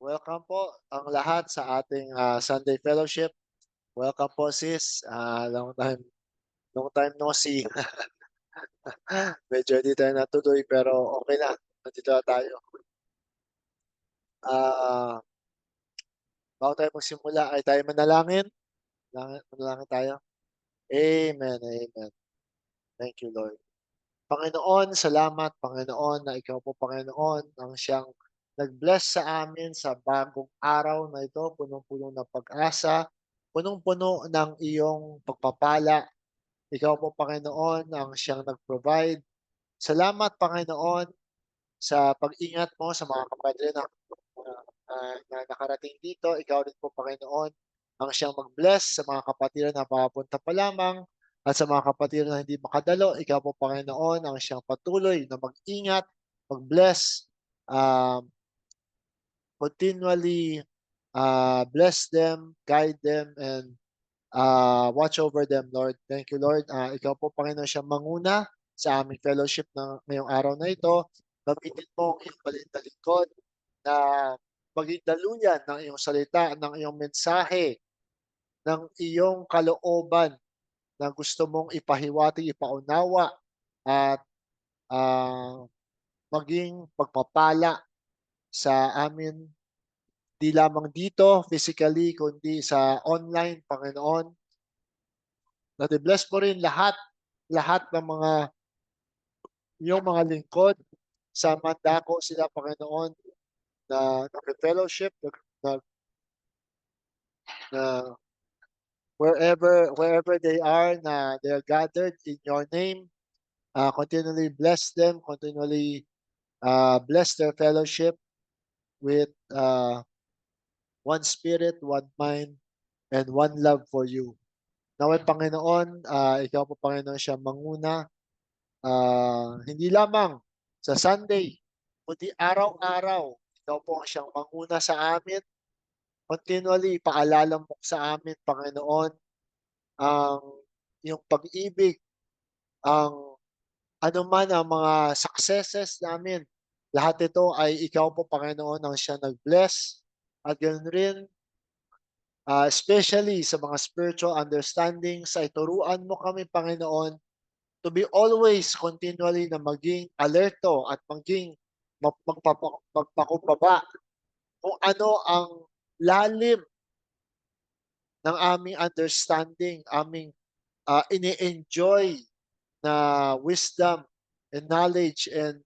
Welcome po ang lahat sa ating Sunday Fellowship. Welcome po sis. Long time no see. Medyo hindi tayo natuloy pero okay lang. Nandito na tayo. Ah, Bago tayo magsimula ay tayo manalangin. Manalangin tayo. Amen, amen. Thank you, Lord. Panginoon, salamat Panginoon na ikaw po Panginoon ang siyang nag-bless sa amin sa bagong araw na ito, punong-puno ng pag-asa, punong-puno ng iyong pagpapala. Ikaw po Panginoon ang siyang nag-provide. Salamat Panginoon sa pag-ingat mo sa mga kapatid na nakarating dito. Ikaw rin po Panginoon ang siyang mag-bless sa mga kapatid na papunta pa lamang at sa mga kapatid na hindi makadalo. Ikaw po Panginoon ang siyang patuloy na mag-ingat, mag-bless, um, continually bless them, guide them, and watch over them, Lord. Thank you, Lord. Ikaw po, Panginoon, siyang manguna sa aming fellowship na ngayong araw na ito. Gamitin mo ang iyong maliit na lingkod na maging daluyan ng iyong salita, ng iyong mensahe, ng iyong kalooban na gusto mong ipahiwatig, ipaunawa, at ah, maging pagpapala sa amin, di lamang dito physically, kundi sa online, Panginoon. Na-bless mo rin lahat ng mga iyong mga lingkod sa mandako sila, Panginoon, na nag-fellowship, na, na wherever they are, na they are gathered in your name. Continually bless them, continually bless their fellowship with one spirit, one mind, and one love for you. Naway Panginoon, ikaw po Panginoon siya manguna, hindi lamang sa Sunday, kundi araw-araw. Ikaw po ang siyang manguna sa amin. Continually, paalala mo sa amin, Panginoon, ang iyong pag-ibig, ang anuman ang mga successes namin. Lahat ito ay ikaw po, Panginoon, ang siya nag-bless. At ganoon rin, especially sa mga spiritual understandings, ay turuan mo kami, Panginoon, to be always continually na maging alerto at maging magpakumbaba kung ano ang lalim ng aming understanding, aming ini-enjoy na wisdom and knowledge and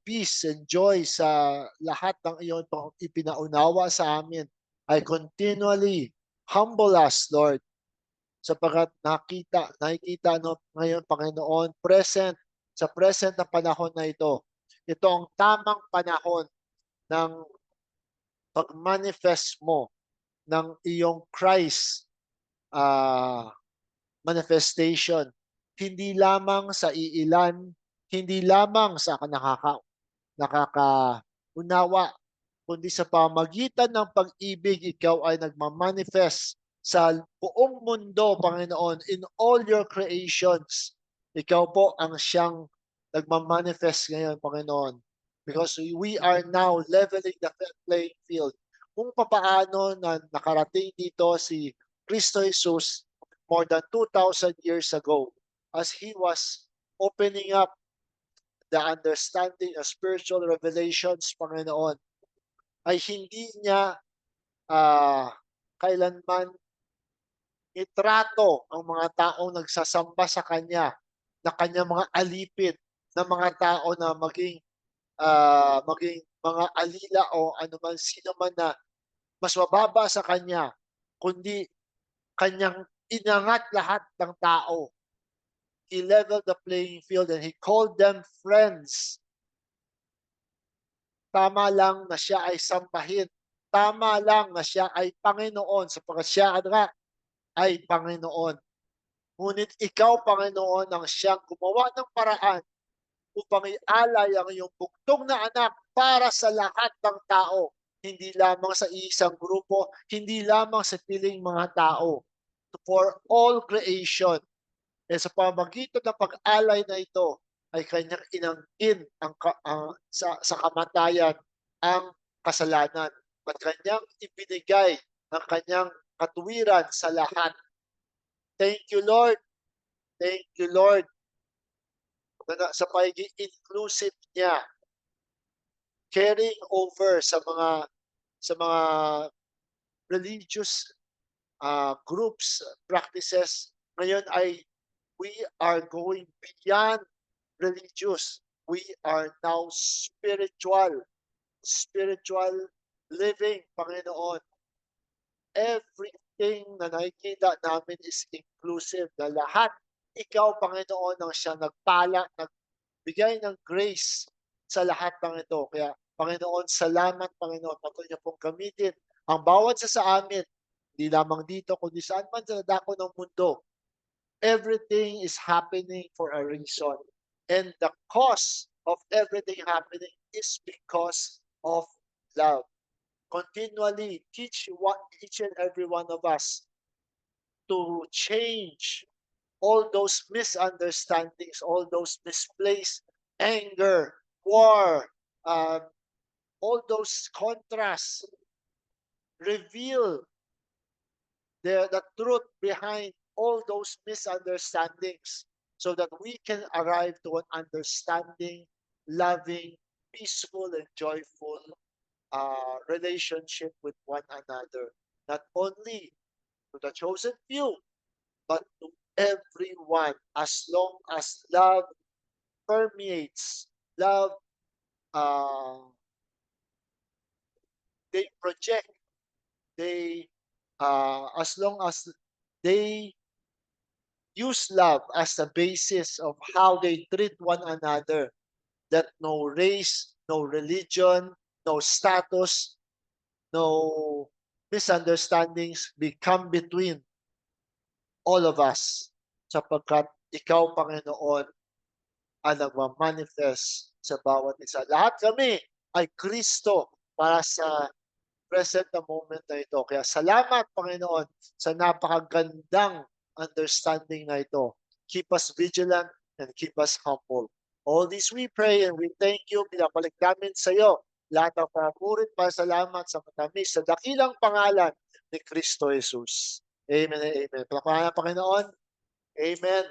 peace and joy sa lahat ng iyon ipinaunawa sa amin ay continually humble us, Lord, sapagkat nakikita no, ngayon, Panginoon, sa present na panahon na ito ang tamang panahon ng pag-manifest mo ng iyong Christ ah, manifestation. Hindi lamang sa iilan, hindi lamang sa nakakaunawa, kundi sa pamagitan ng pag-ibig, ikaw ay nagmamanifest sa buong mundo, Panginoon, in all your creations. Ikaw po ang siyang nagmamanifest ngayon, Panginoon. Because we are now leveling the playing field. Kung papaano na nakarating dito si Kristo Jesus more than 2,000 years ago as He was opening up the understanding of spiritual revelations, Panginoon, ay hindi niya ah, kailanman itrato ang mga taong nagsasamba sa Kanya na Kanyang mga alipin, na mga tao na maging mga alila o anuman sino man na mas mababa sa Kanya, kundi Kanyang inangat lahat ng tao. He leveled the playing field and He called them friends. Tama lang na siya ay sambahin. Tama lang na siya ay Panginoon sapagkat siya nga ay Panginoon. Ngunit ikaw, Panginoon, ang siyang gumawa ng paraan upang ialay ang iyong bugtong na anak para sa lahat ng tao. Hindi lamang sa isang grupo, hindi lamang sa piling mga tao. For all creation. E sa pamagitan ng pag-alay na ito, ay kanyang inangkin sa kamatayan ang kasalanan at kanyang ibinigay ang kanyang katuwiran sa lahat. Thank you, Lord. Thank you, Lord, sa pagiging inclusive niya, caring over sa mga religious groups, practices. Ngayon ay we are going beyond religious. We are now spiritual living, Panginoon. Everything na nakikita namin is inclusive na lahat. Ikaw, Panginoon, ang siya nagbigay ng grace sa lahat ng ito. Kaya, Panginoon, salamat, Panginoon. Patuloy niyo pong gamitin ang bawat isa sa amin, hindi lamang dito, kundi saan man sa dako ng mundo. Everything is happening for a reason. And the cause of everything happening is because of love. Continually teach each and every one of us to change all those misunderstandings, all those misplaced anger, war, uh, all those contrasts. Reveal the truth behind all those misunderstandings so that we can arrive to an understanding, loving, peaceful, and joyful relationship with one another. Not only to the chosen few, but to everyone, as long as love permeates, love, uh, they project, as long as they use love as the basis of how they treat one another, that no race, no religion, no status, no misunderstandings become between all of us, sapagkat ikaw, Panginoon, ang nagmamanifest sa bawat isa. Lahat kami ay Kristo para sa present na moment na ito. Kaya salamat, Panginoon, sa napakagandang understanding na ito. Keep us vigilant and keep us humble. All this we pray and we thank you. Pinabalik namin sa iyo lahat ng papurit para salamat sa matamis sa dakilang pangalan ni Kristo Jesus. Amen and amen. Palakpakan, Panginoon. Amen.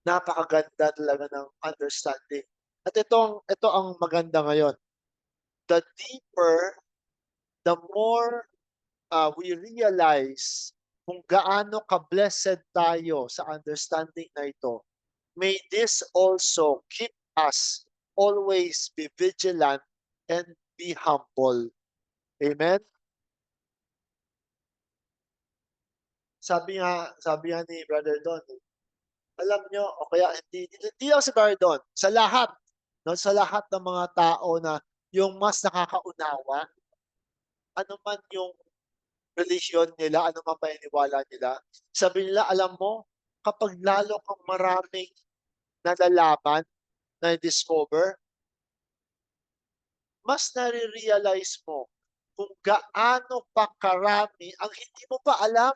Napakaganda talaga ng understanding. At ito ang maganda ngayon. The deeper, the more we realize kung gaano ka-blessed tayo sa understanding na ito. May this also keep us always be vigilant and be humble. Amen? Sabi nga ni Brother Don, alam nyo, o kaya hindi lang si Brother Don, sa lahat, no, sa lahat ng mga tao na yung mas nakakaunawa, ano man yung relihiyon nila, ano man paniniwala nila, sabi nila, alam mo, kapag lalo kang maraming nalalaman, na-discover, mas nare-realize mo kung gaano pa karami ang hindi mo pa alam.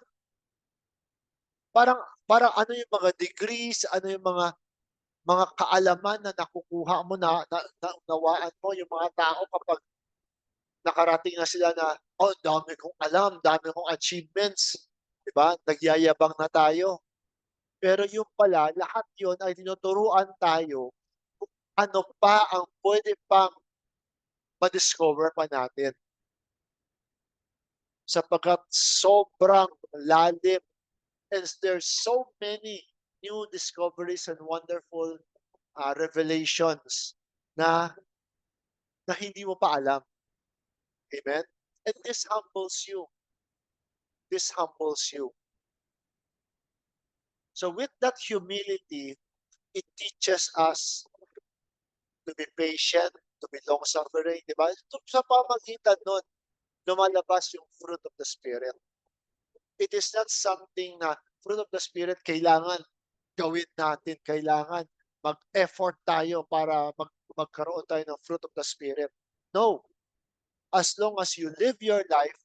Parang parang ano yung mga degrees, ano yung mga kaalaman na nakukuha mo na naunawaan mo yung mga tao kapag nakarating na sila na, "Oh, dami kong alam, dami kong achievements." 'Di ba? Nagyayabang na tayo. Pero yung pala, lahat yun ay tinuturuan tayo kung ano pa ang pwede pang ma-discover pa natin. Sapagkat sobrang lalim and there's so many new discoveries and wonderful revelations na na hindi mo pa alam. Amen? And this humbles you. This humbles you. So with that humility, it teaches us to be patient, to be long-suffering, di ba? Sa pamagitan nun, lumalabas yung fruit of the Spirit. It is not something na fruit of the Spirit kailangan gawin natin, kailangan mag-effort tayo para magkaroon tayo ng fruit of the Spirit. No. As long as you live your life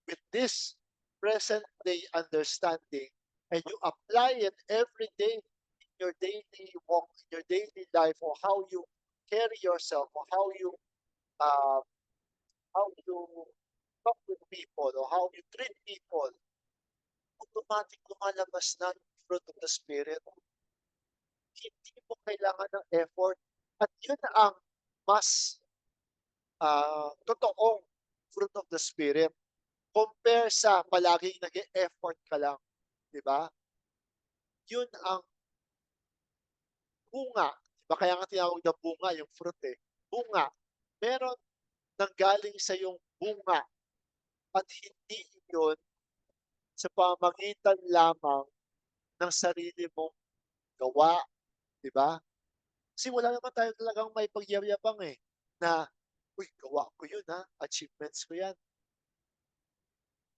with this present day understanding and you apply it every day in your daily walk, in your daily life, or how you carry yourself, or how you uh, how you talk with people o how you treat people, automatic lumalabas na yung fruit of the Spirit. Hindi mo kailangan ng effort at yun ang mas totoong fruit of the Spirit compare sa palaging nag-e-effort ka lang, 'di ba? Yun ang bunga, 'di ba kaya nga tinawag na bunga yung fruit, eh, bunga. Meron nanggaling sa yung bunga at hindi yun sa pamamagitan lamang ng sarili mong gawa, 'di ba? Kasi wala naman tayo talagang maipagyayabang, eh, na, "Uy, gawa ko yun, achievements ko yan."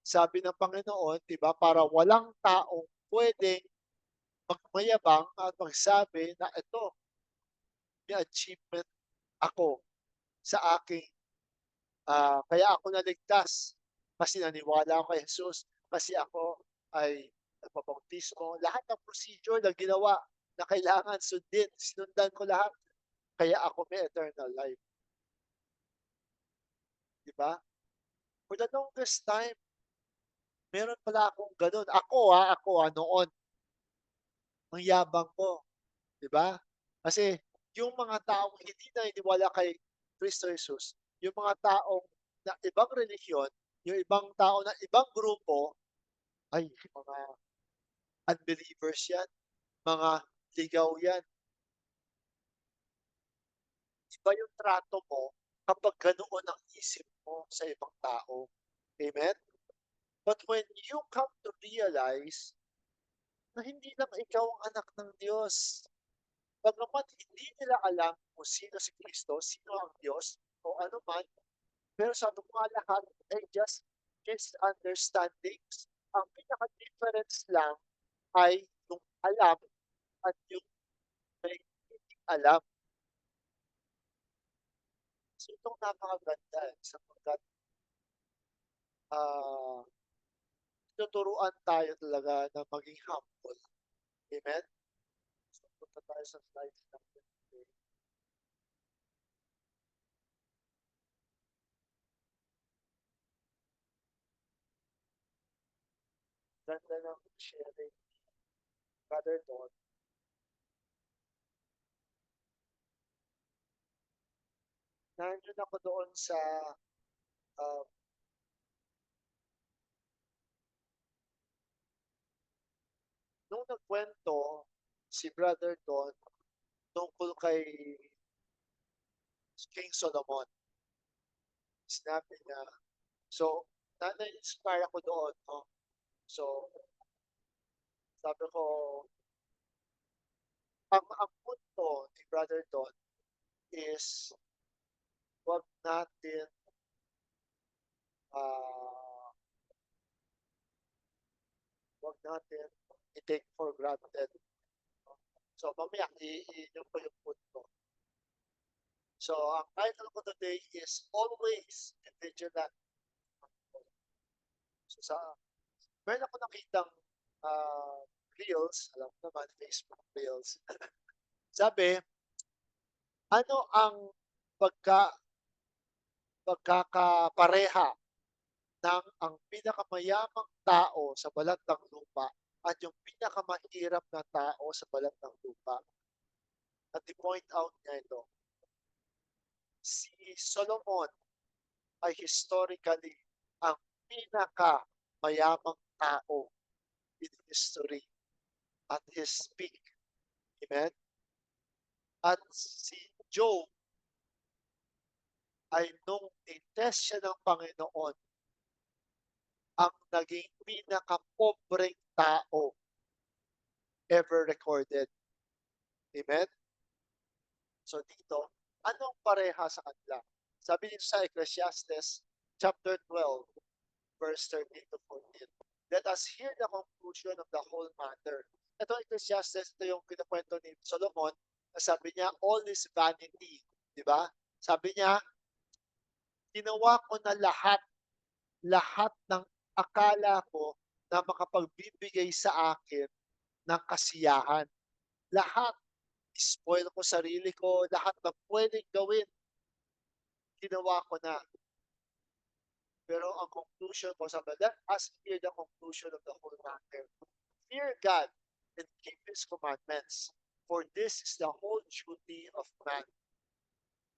Sabi ng Panginoon, 'di ba, para walang taong puwedeng magmayabang at magsabi na, "Ito, may achievement ako sa aking, kaya ako naligtas kasi naniwala ako kay Jesus, kasi ako ay nagpabautismo." Lahat ng procedure na ginawa na kailangan sundin, sinundan ko lahat, kaya ako may eternal life, 'di ba? For the longest time, meron pala akong gano'n. Ako, noon, ang yabang ko, 'di ba? Kasi yung mga taong hindi naniniwala kay Kristo Jesus, yung mga taong na ibang relihiyon, yung ibang tao na ibang grupo, ay mga unbelievers yan, mga ligaw yan. Iba yung trato mo kapag ganoon ang isip mo sa ibang tao. Amen? But when you come to realize na hindi lang ikaw ang anak ng Diyos, bagamat hindi nila alam kung sino si Kristo, sino ang Diyos, o ano man, pero sabi ko nga lahat ay just misunderstandings. Ang pinaka-difference lang ay yung alam at yung may hindi alam. So itong napakaganda sapagkat ah, tuturuan tayo talaga na maging humble. Amen? So punta tayo sa slides natin today. Ganda ng sharing, Brother Don. Nandun ako doon sa uh, nung nagkwento si Brother Don tungkol kay King Solomon. Sinabi niya, so, na-inspire ako doon, no? So, sabi ko, ang punto ni Brother Don is, wag natin, ah, wag natin i-take for granted. No? So, mamaya, yun po yung punto. So, ang title ko today is Always Be Vigilant. So, meron ako nakitang uh, reels, alam mo naman, Facebook reels. Sabi, ano ang pagka pagkakapareha ng ang pinakamayamang tao sa balat ng lupa at yung pinakamahirap na tao sa balat ng lupa? At i-point out niya ito, si Solomon ay historically ang pinakamayamang tao in history at his peak. Amen? At si Job ay nung i-test siya ng Panginoon, ang naging pinakapobreng tao ever recorded. Amen? So dito, anong pareha sa kanila? Sabi dito sa Ecclesiastes chapter 12, verse 13 to 14. Let us hear the conclusion of the whole matter. Ito Ecclesiastes, ito yung kinakwento ni Solomon, na sabi niya, all is vanity. Di ba? Sabi niya, ginawa ko na lahat ng akala ko na makapagbibigay sa akin ng kasiyahan. Lahat, spoil ko sarili ko, lahat na pwedeng gawin, ginawa ko na. Pero ang conclusion ko, sabi, let us hear the conclusion of the whole matter. Fear God and keep His commandments, for this is the whole duty of man.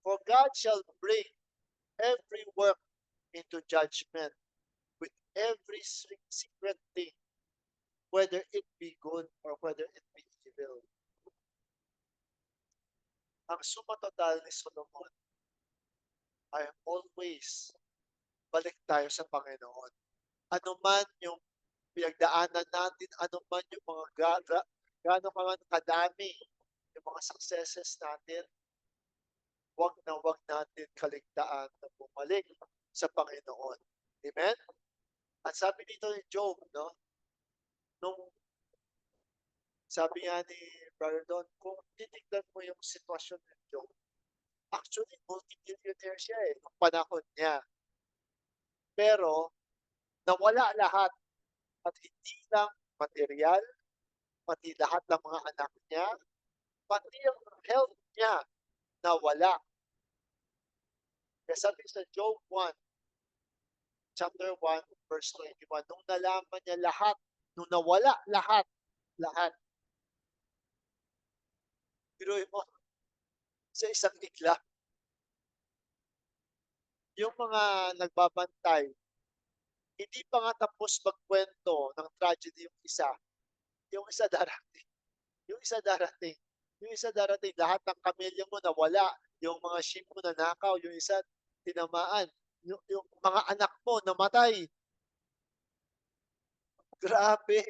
For God shall bring every work into judgment with every secret thing, whether it be good or whether it be evil. Ang suma total ni Solomon ay always balik tayo sa Panginoon. Ano man yung pinagdaanan natin, ano man yung mga gaano ka man kadami yung mga successes natin, wag natin kaligtaan na bumalik sa Panginoon. Amen? At sabi dito ni Job, no, nung sabi nga ni Brother Don, kung titignan mo yung sitwasyon ni Job, actually, multi-millionaire siya nung panahon niya. Pero, nawala lahat at hindi lang material, pati lahat ng mga anak niya, pati yung health niya nawala. Kaya sabi sa Job 1, chapter 1, verse 21, nung nalaman niya lahat, nung nawala lahat, biruin mo, sa isang igla, yung mga nagbabantay, hindi pa nga tapos magkwento ng tragedy yung isa darating, yung isa darating, yung isa darating, lahat ng pamilya mo nawala, yung mga sheep mo nanakaw, yung isa tinamaan, yung mga anak mo namatay. Grabe.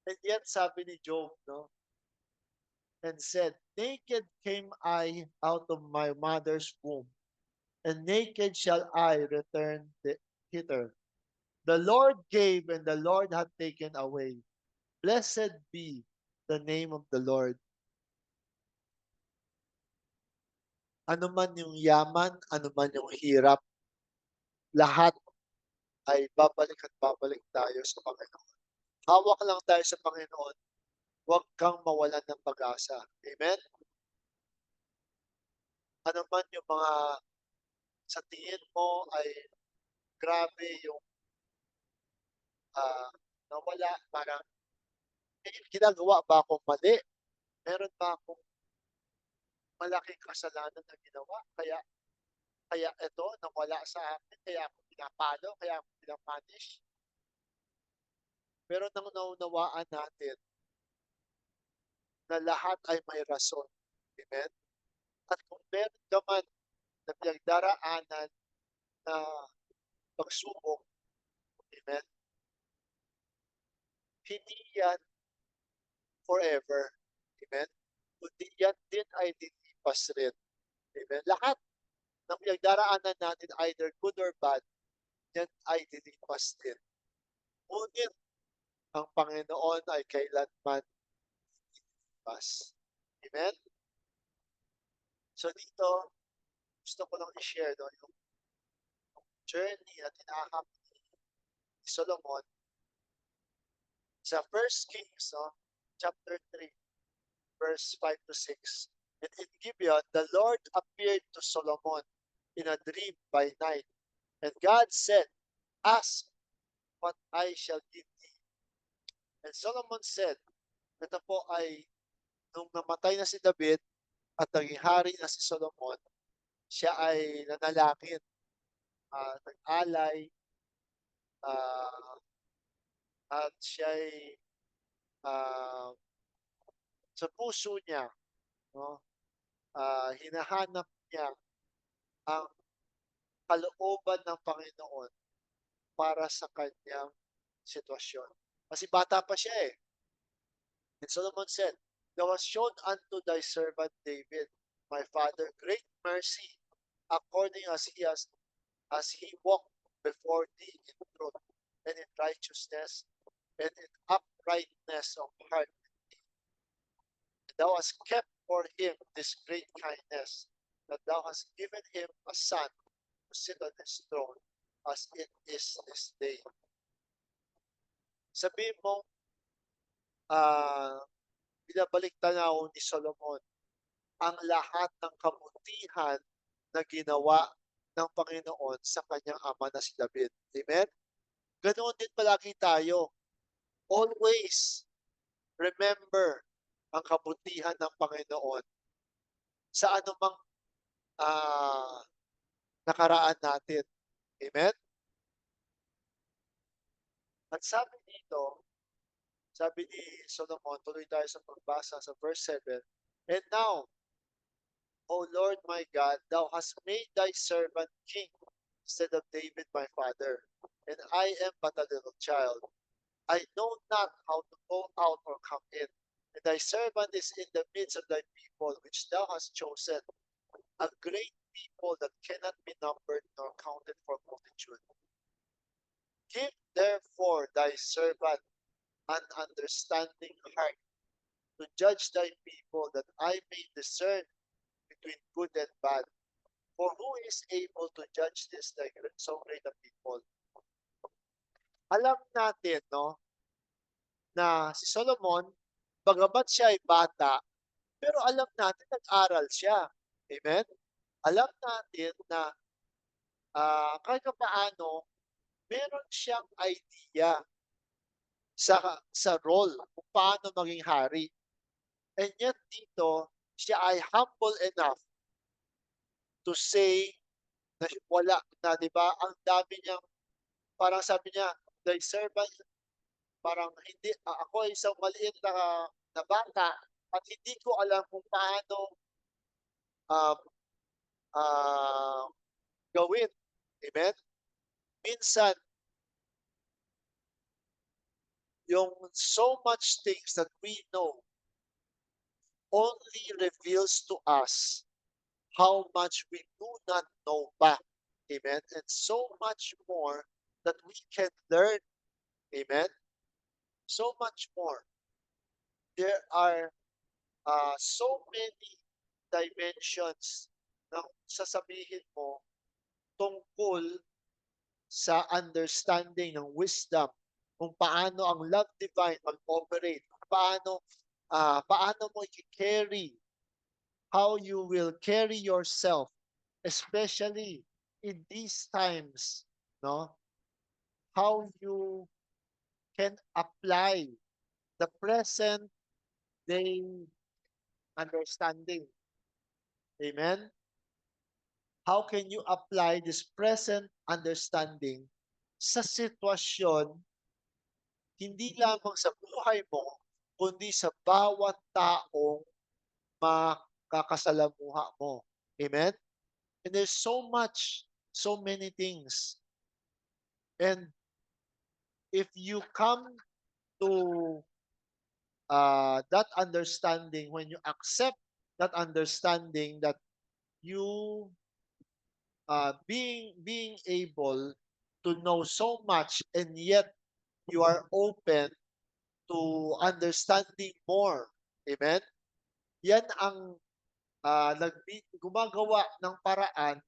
And yet, sabi ni Job, no, and said, naked came I out of my mother's womb, and naked shall I return hither. The Lord gave, and the Lord hath taken away. Blessed be the name of the Lord. Ano man yung yaman, ano man yung hirap, lahat ay babalik at babalik tayo sa Panginoon. Hawak lang tayo sa Panginoon. Huwag kang mawalan ng pag-asa. Amen? Ano man yung mga sa tingin mo ay grabe yung nawala, parang may ginagawa ba akong mali? Meron ba akong malaking kasalanan na ginawa? Kaya ito nawala sa akin, kaya ako pinapalo, kaya ako pinapunish. Pero nang naunawaan natin na lahat ay may rason. Amen? At kung meron ka man na pinagdaraanan na pagsubok, amen, hindi yan forever. Amen? Kundi yan din ay lilipas rin. Amen? Lahat ng pinagdaraanan natin, either good or bad, yan ay lilipas din. Ngunit ang Panginoon ay kailanman lilipas. Amen? So dito, gusto ko lang i-share yung journey na tinahak ni Solomon sa 1 Kings, chapter 3, verse 5 to 6. And in Gibeon, the Lord appeared to Solomon in a dream by night. And God said, ask what I shall give thee. And Solomon said, ito po ay nung namatay na si David at naging hari na si Solomon, siya ay nanalangin, nag-alay, at siya ay sa puso niya, no, hinahanap niya ang kalooban ng Panginoon para sa kanyang sitwasyon. Kasi bata pa siya eh. And Solomon said, thou hast shown unto thy servant David, my father, great mercy, according as he walked before thee in truth and in righteousness and in uprightness of heart. And thou hast kept for him this great kindness, that thou hast given him a son to sit on his throne, as it is this day. Sabihin mo, binabalik tanaw ni Solomon ang lahat ng kabutihan na ginawa ng Panginoon sa kanyang ama na si David. Amen? Ganoon din palagi tayo. Always remember ang kabutihan ng Panginoon sa anumang nakaraan natin. Amen? At sabi ni Solomon, tuloy tayo sa pagbasa sa verse 7, "And now, O Lord my God, thou hast made thy servant king instead of David my father, and I am but a little child. I know not how to go out or come in. And thy servant is in the midst of thy people, which thou hast chosen, a great people that cannot be numbered nor counted for multitude. Give therefore thy servant an understanding heart to judge thy people, that I may discern between good and bad. For who is able to judge this thy so great a people?" Alam natin, no, na si Solomon, bagamat siya ay bata, pero alam natin nag-aral siya. Amen? Alam natin na kahit paano, meron siyang idea sa role kung paano maging hari. And yet dito, siya ay humble enough to say na wala na, 'di ba? Ang dami niyang parang sabi niya, "Thy servant," parang hindi ako ay isang maliit na bata at hindi ko alam kung paano um, ah, gawin. Amen? Minsan, yung so much things that we know only reveals to us how much we do not know pa. Amen? And so much more that we can learn. Amen? So much more. There are so many dimensions na sasabihin mo tungkol sa understanding ng wisdom, kung paano ang love divine mag-operate, paano mo i-carry, how you will carry yourself, especially in these times, no? How you can apply the present day understanding. Amen? How can you apply this present understanding sa sitwasyon hindi lamang sa buhay mo, kundi sa bawat taong makakasalamuha mo. Amen? And there's so many things. And if you come to that understanding, when you accept that understanding that you being able to know so much and yet you are open to understanding more. Amen? Yan ang gumagawa ng paraan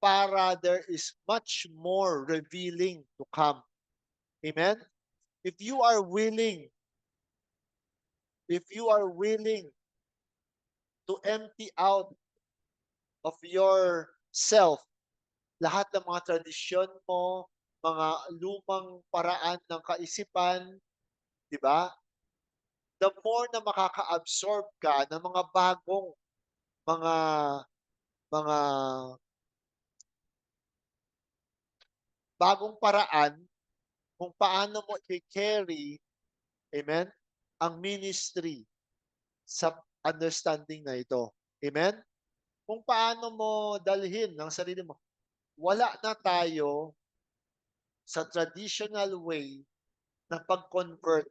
para there is much more revealing to come. Amen? If you are willing, if you are willing to empty out of yourself lahat ng mga tradisyon mo, mga lumang paraan ng kaisipan, di ba? The more na makaka-absorb ka ng mga mga bagong paraan kung paano mo i-carry, amen, ang ministry sa understanding na ito. Amen? Kung paano mo dalhin ang sarili mo. Wala na tayo sa traditional way ng pag-convert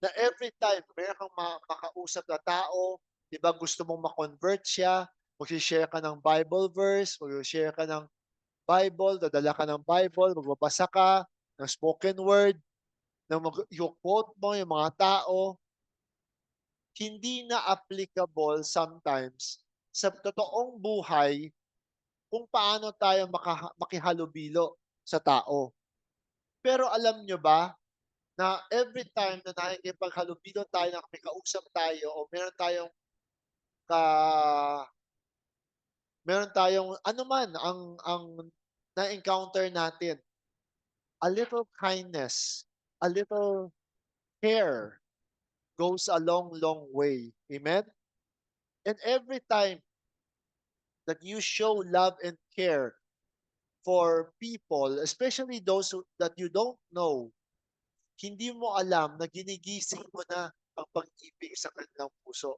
na every time meron kang makausap na tao, 'di ba gusto mong ma-convert siya, magsi-share ka ng Bible verse, magsi-share ka ng Bible, dadala ka ng Bible, magbabasa ka ng spoken word, na i-quote mo yung mga tao, hindi na applicable sometimes sa totoong buhay kung paano tayo makihalubilo sa tao. Pero alam nyo ba, na every time na nakikipaghalubilo tayo, na may kausap tayo, o meron tayong ka meron tayong ano man ang na-encounter natin, a little kindness, a little care goes a long, long way. Amen? And every time that you show love and care for people, especially those that you don't know, hindi mo alam na ginigising mo na ang pag-ibig sa kanilang puso.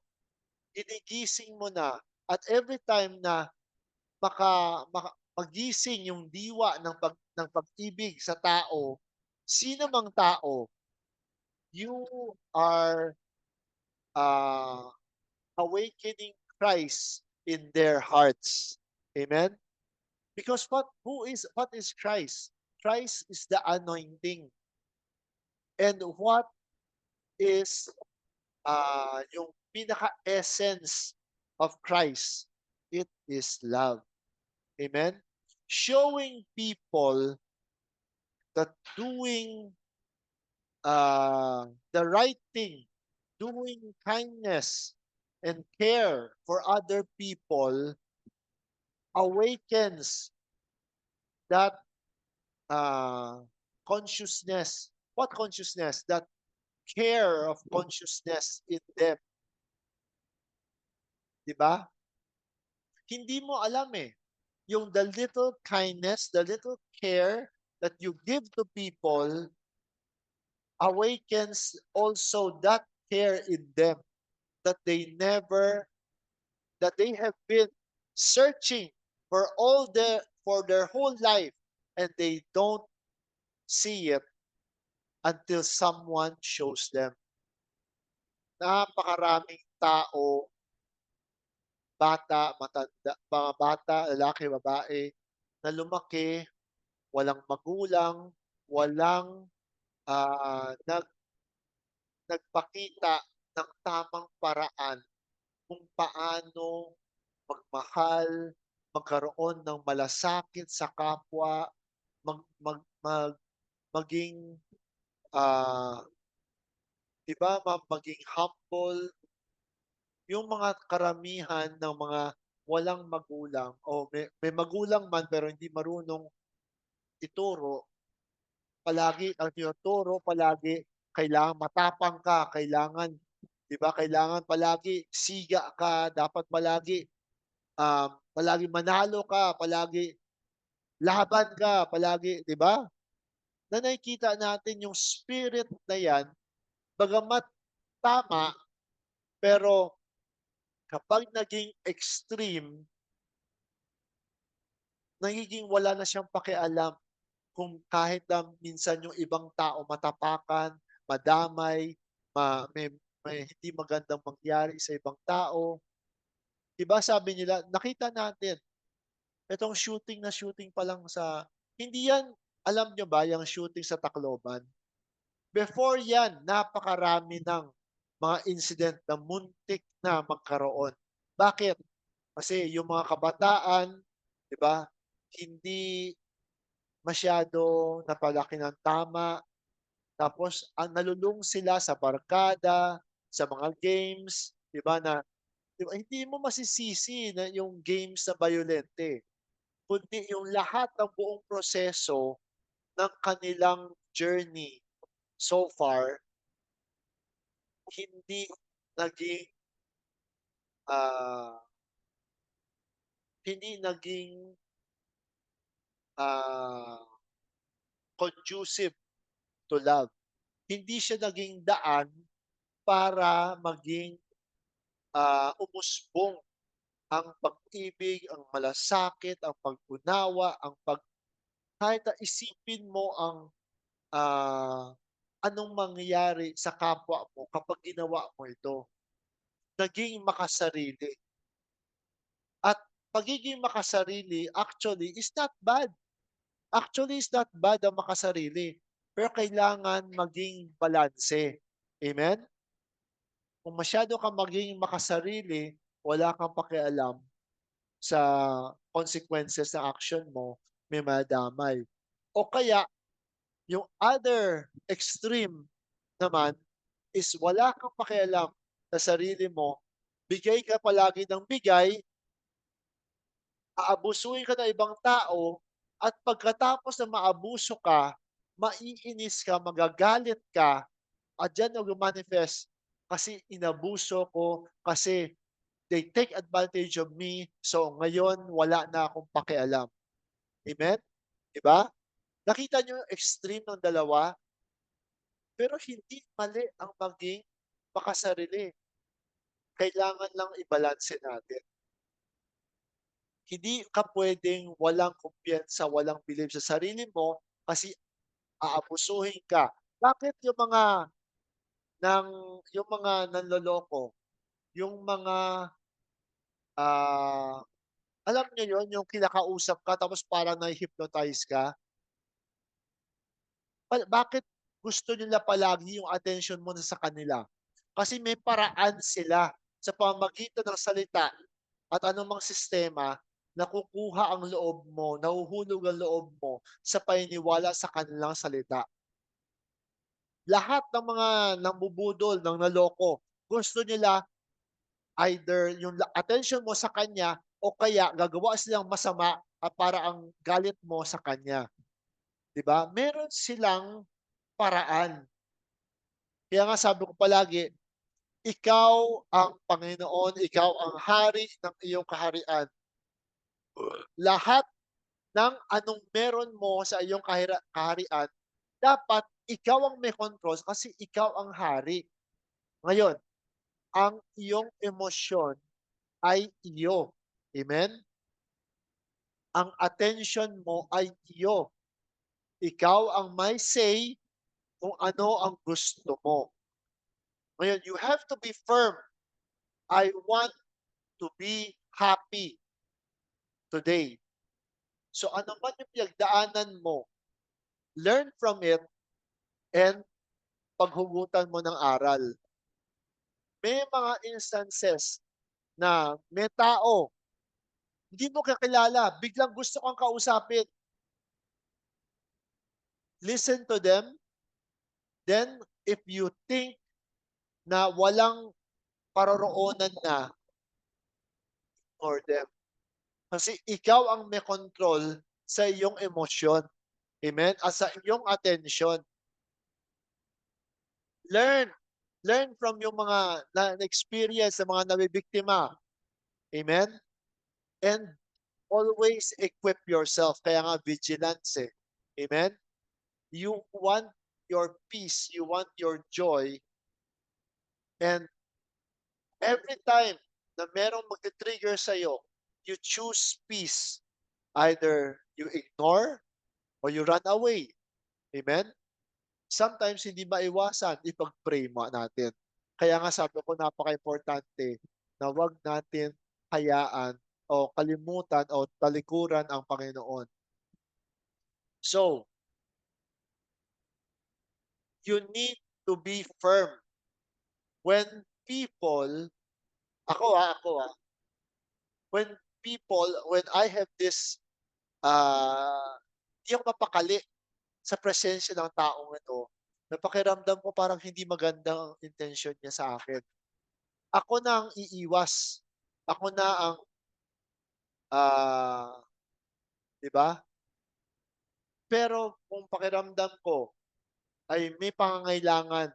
Ginigising mo na at every time na magising yung diwa ng pag-ibig sa tao, sino mang tao, you are uh, awakening Christ in their hearts. Amen? Because what is Christ? Christ is the anointing. And what is yung pinaka-essence of Christ? It is love. Amen? Showing people that doing the right thing, doing kindness and care for other people awakens that uh, consciousness. What consciousness? That care of consciousness in them. Di ba? Hindi mo alam eh. Yung the little kindness, the little care that you give to people awakens also that care in them that they have been searching for their whole life and they don't see it until someone shows them. Napakaraming tao, mga bata, lalaki, babae, na lumaki, walang magulang, walang nagpakita ng tamang paraan kung paano magmahal, magkaroon ng malasakit sa kapwa, mag, mag, mag, maging, ah, 'di ba, maging humble, yung mga karamihan ng mga walang magulang o may magulang man pero hindi marunong ituro, palagi ang tinuturo palagi kailangan matapang ka, kailangan 'di ba, kailangan palagi siga ka, dapat palagi, palagi manalo ka, palagi laban ka, palagi 'di ba? Na nakikita natin yung spirit na 'yan, bagamat tama, pero kapag naging extreme, nagiging wala na siyang pakialam kung kahit na minsan yung ibang tao matapakan, madamay, may hindi magandang mangyari sa ibang tao. 'Di ba sabi nila, nakita natin itong shooting pa lang sa hindi yan alam nyo ba yung shooting sa Tacloban? Before yan, napakarami ng mga incident na muntik na magkaroon. Bakit? Kasi yung mga kabataan, 'di ba, hindi masyado napalaki ng tama, tapos ang nalulung sila sa barkada, sa mga games, 'di ba, na 'di ba, hindi mo masisisi na yung games na bayolente, kundi yung lahat ng buong proseso ng kanilang journey so far hindi naging, ah, hindi naging, ah, conducive to love. Hindi siya naging daan para maging, umusbong ang pag-ibig, ang malasakit, ang pag-unawa, kahit na isipin mo ang, anong mangyayari sa kapwa mo kapag ginawa mo ito. Naging makasarili. At pagiging makasarili actually is not bad. Actually, is not bad ang makasarili. Pero kailangan maging balanse. Amen? Kung masyado kang maging makasarili, wala kang pakialam sa consequences ng action mo, may madamay. O kaya, yung other extreme naman is wala kang pakialam sa sarili mo, bigay ka palagi ng bigay, aabusuhin ka ng ibang tao at pagkatapos na maabuso ka, maiinis ka, magagalit ka at diyan nagma-manifest, kasi inabuso ko, kasi they take advantage of me, so ngayon wala na akong pakialam. Amen? 'Di ba? Nakita niyo yung extreme ng dalawa, pero hindi mali ang maging makasarili. Kailangan lang ibalanse natin. Hindi ka puwedeng walang kumpiyansa, walang bilib sa sarili mo kasi aabusuhin ka. Bakit ng yung mga nanloloko, yung mga, ah, alam niyo yun, yung kinakausap ka tapos parang nahi-hypnotize ka? Bakit gusto nila palagi yung attention mo na sa kanila? Kasi may paraan sila sa pamamagitan ng salita at anumang sistema, nakukuha ang loob mo, nahuhulog ang loob mo sa paniniwala sa kanilang salita. Lahat ng mga nambubudol, ng naloko, gusto nila either yung attention mo sa kanya o kaya gagawa silang masama at para ang galit mo sa kanya, 'di ba? Meron silang paraan. Kaya nga sabi ko palagi, ikaw ang Panginoon, ikaw ang hari ng iyong kaharian. Lahat ng anong meron mo sa iyong kaharian, dapat ikaw ang may control kasi ikaw ang hari. Ngayon, ang iyong emosyon ay iyo. Amen? Ang attention mo ay iyo. Ikaw ang may say kung ano ang gusto mo. Ngayon, you have to be firm. I want to be happy today. So ano man yung pinagdaanan mo, learn from it and paghugutan mo ng aral. May mga instances na may tao, hindi mo kakilala, biglang gusto kang kausapin. Listen to them, then if you think na walang paroroonan na, ignore them. Kasi ikaw ang may control sa iyong emosyon. Amen? At sa iyong attention. Learn. Learn from yung mga na-experience sa mga nabibiktima. Amen? And always equip yourself. Kaya nga vigilance eh. Amen? You want your peace, you want your joy, and every time na merong magti-trigger sa'yo, you choose peace. Either you ignore or you run away. Amen? Sometimes hindi maiwasan, ipag-pray mo natin. Kaya nga sabi ko napaka-importante na wag natin hayaan o kalimutan o talikuran ang Panginoon. So, you need to be firm when people, ako, when when I have this, di ako mapakali sa presensya ng taong ito, na pakiramdam ko parang hindi maganda ang intensyon niya sa akin. Ako na ang iiwas. Ako na ang, 'di ba? Pero kung pakiramdam ko ay may pangangailangan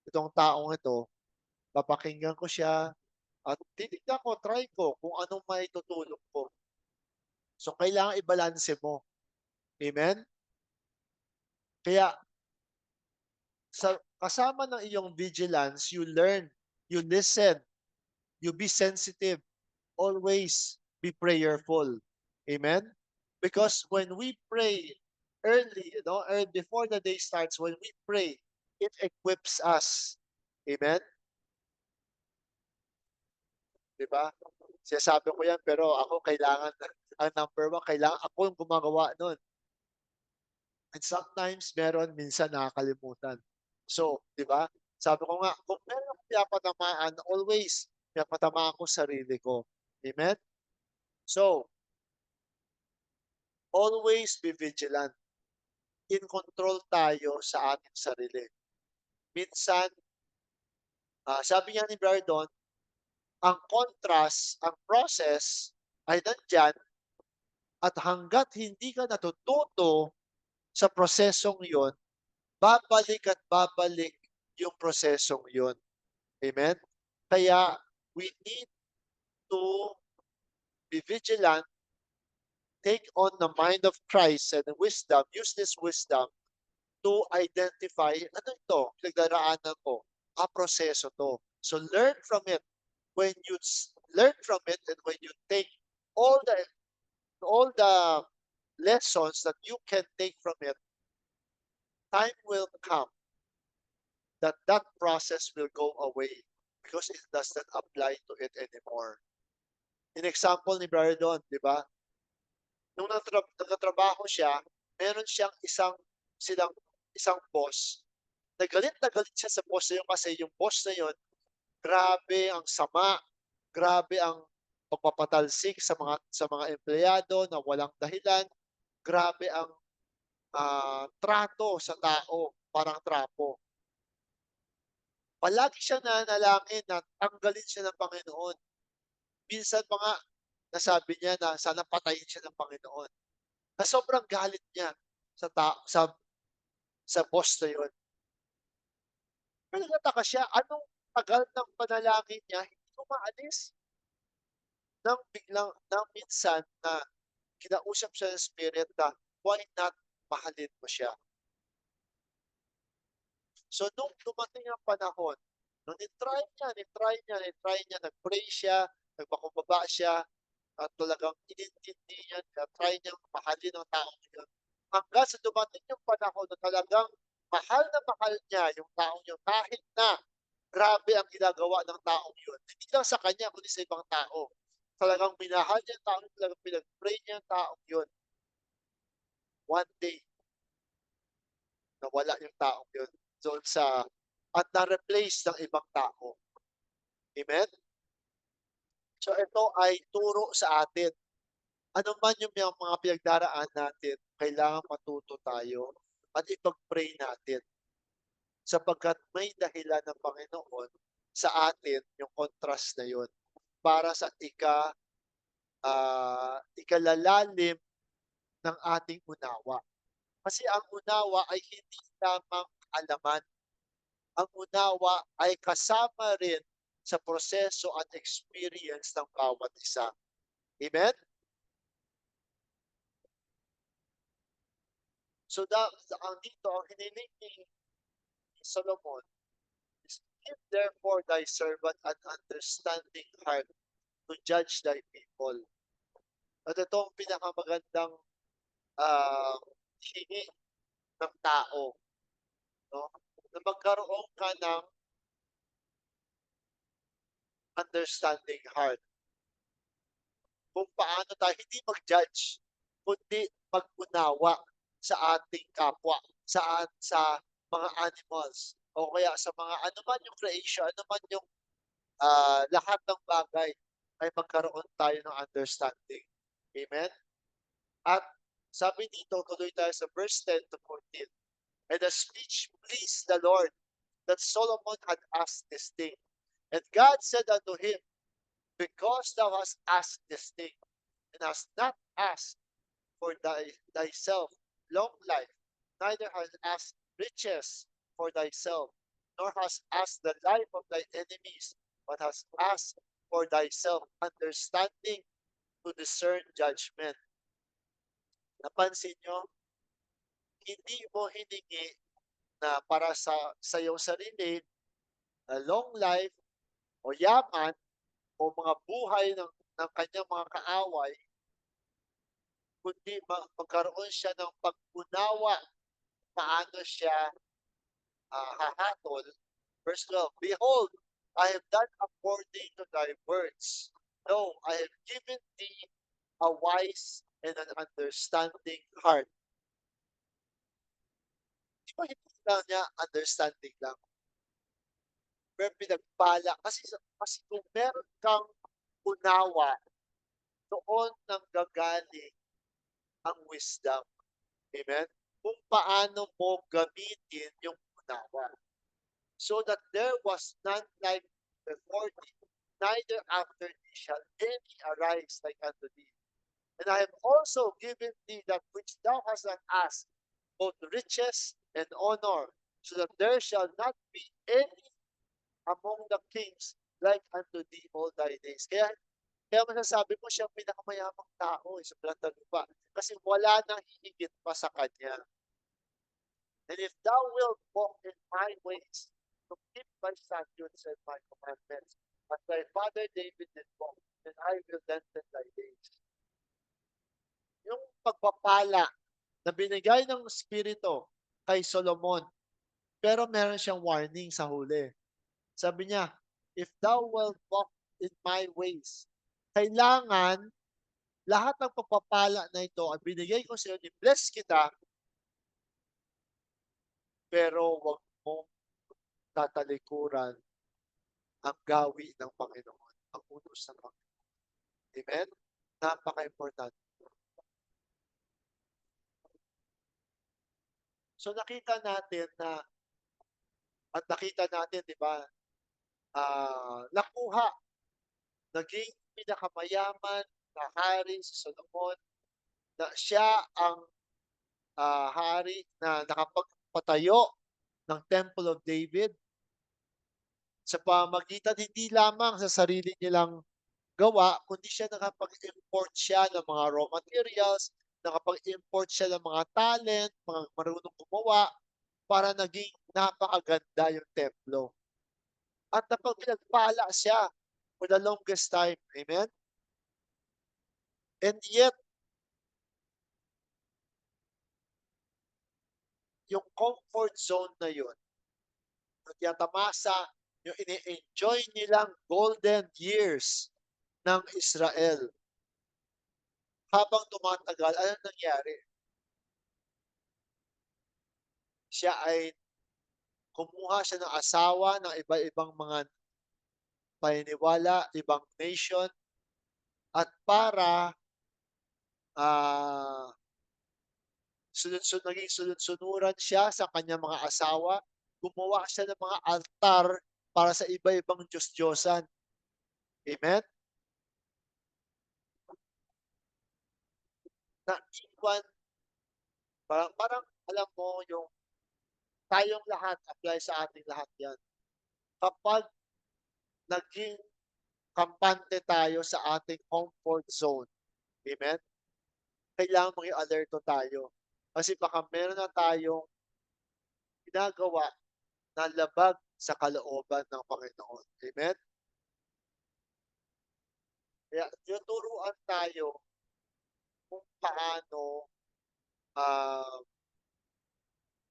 itong taong ito, papakinggan ko siya at titignan ko, try ko kung anong maitutulong ko. So, kailangan ibalanse mo. Amen? Kaya sa kasama ng iyong vigilance, you learn, you listen, you be sensitive, always be prayerful. Amen? Because when we pray early, before the day starts, when we pray, it equips us. Amen? 'Di ba? Sinasabi ko 'yan pero ako kailangan ang number one, kailangan ako yung gumagawa nun. And sometimes meron, minsan nakakalimutan. So, 'di ba? Sabi ko nga, kung meron akong pinapatamaan, always pinapatamaan ko sarili ko. Amen? So, always be vigilant. In control tayo sa ating sarili. Minsan, sabi nga ni Brother Don, ang contrast, ang process ay nandiyan, At hangga't hindi ka natututo sa prosesong yon, babalik at babalik yung prosesong yon. Amen? Kaya we need to be vigilant, take on the mind of Christ and wisdom, use this wisdom to identify, ano ito, pinagdaraanan ko, proseso to. So learn from it. When you learn from it and when you take all the lessons that you can take from it, time will come that that process will go away because it does not apply to it anymore. In example ni Brother Don, di ba? Nung nagtatrabaho siya, meron siyang isang boss. Na galit siya sa boss na yun kasi yung boss na yun, grabe ang sama, grabe ang pagpapatalsik sa mga empleyado na walang dahilan, grabe ang trato sa tao, parang trapo. Palagi siya nananalangin na tanggalin siya ng Panginoon. Minsan pa nga, nasabi niya na sana patayin siya ng Panginoon. Na sobrang galit niya sa boss na yun. Pero nagtataka siya, anong tagal ng panalangin niya, hindi umaalis. Nang minsan na kinausap siya ng Spirit na, why not mahalin mo siya? So, nung dumating ang panahon, nung nitry niya, nag-pray siya, nagpakumbaba siya, at talagang inintindi niya, try niyang mahalin ang taong yun. Hanggang sa dumating yung panahon na talagang mahal na mahal niya yung taong yun, kahit na grabe ang ginagawa ng taong yun. Hindi lang sa kanya, kundi sa ibang tao. Talagang minahal niya ang taong yun, talagang pinag-pray niya ang taong yun. One day, nawala yung taong yun doon at na-replace ng ibang tao. Amen? So ito ay turo sa atin. Ano man yung mga pinagdaraan natin, kailangan matuto tayo at ipag-pray natin. Sapagkat may dahilan ng Panginoon sa atin yung contrast na yun para sa ikalalalim ng ating unawa. Kasi ang unawa ay hindi lamang alaman. Ang unawa ay kasama rin sa proseso at experience ng bawat isa. Amen? So, ang hiniling ni Solomon is, give therefore thy servant an understanding heart to judge thy people. At ito ang pinakamagandang hingi ng tao. No? Na magkaroon ka ng understanding heart. Kung paano tayo hindi mag-judge, kundi mag-unawa sa ating kapwa, sa mga animals, o kaya sa mga ano man yung creation, ano man yung lahat ng bagay ay magkaroon tayo ng understanding. Amen? At sabi dito, tuloy tayo sa verse 10 to 14. And the speech pleased the Lord that Solomon had asked this thing. And God said unto him, because thou hast asked this thing, and hast not asked for thyself long life, neither hast asked riches for thyself, nor hast asked the life of thy enemies, but hast asked for thyself understanding to discern judgment. Napansin nyo, hindi mo hiningi na para sa iyong sarili, long life, o yaman, o mga buhay ng kanyang mga kaaway, kundi magkaroon siya ng pag-unawa paano siya hahatol. Verse 12, behold, I have done according to thy words. No, I have given thee a wise and an understanding heart. Di ba hindi lang niya understanding lang? Pero pinagpala. Kasi kung meron kang unawa, doon nang gagaling ang wisdom. Amen? Kung paano mo gamitin yung unawa. So that there was none like before thee, neither after thee shall any arise like unto thee. And I have also given thee that which thou hast not asked, both riches and honor, so that there shall not be any among the kings like unto thee all thy days. Kaya masasabi mo siyang pinakamayamang tao sa planeta lupa. Kasi wala nang hihigit pa sa kanya. And if thou wilt walk in my ways, to keep my statutes and my commandments, as thy father David did walk, then I will lengthen thy days. Yung pagpapala na binigay ng Espiritu kay Solomon, pero meron siyang warning sa huli. Sabi niya, if thou wilt walk in my ways, kailangan lahat ng pagpapala na ito ay binigay ko sa iyo, i-bless kita, pero wag mong tatalikuran ang gawi ng Panginoon, ang utos ng Panginoon. Amen? Napaka-importante. So nakita natin di ba, nakuha, naging pinakamayaman na hari si Solomon, na siya ang hari na nakapagpatayo ng Temple of David sa pamamagitan hindi lamang sa sarili nilang gawa, kundi nakapag-import siya ng mga raw materials, nakapag-import siya ng mga talent, mga marunong gumawa, para naging napakaganda yung templo. At pinagpala siya for the longest time. Amen? And yet, yung comfort zone na yun, natamasa yung ini-enjoy nilang golden years ng Israel. Habang tumatagal, ano nangyari? Siya ay kumuha siya ng asawa ng iba-ibang mga paniniwala, ibang nation, at para ah, naging sunod-sunuran siya sa kanyang mga asawa, gumawa siya ng mga altar para sa iba-ibang Diyos-Diyosan. Amen? Naiwan, parang alam mo yung tayong lahat, apply sa ating lahat yan. Kapag naging kampante tayo sa ating comfort zone, amen? Kailangan maging alerto tayo. Kasi baka meron na tayong ginagawa na labag sa kalooban ng Panginoon. Amen? Kaya tinuturuan tayo kung paano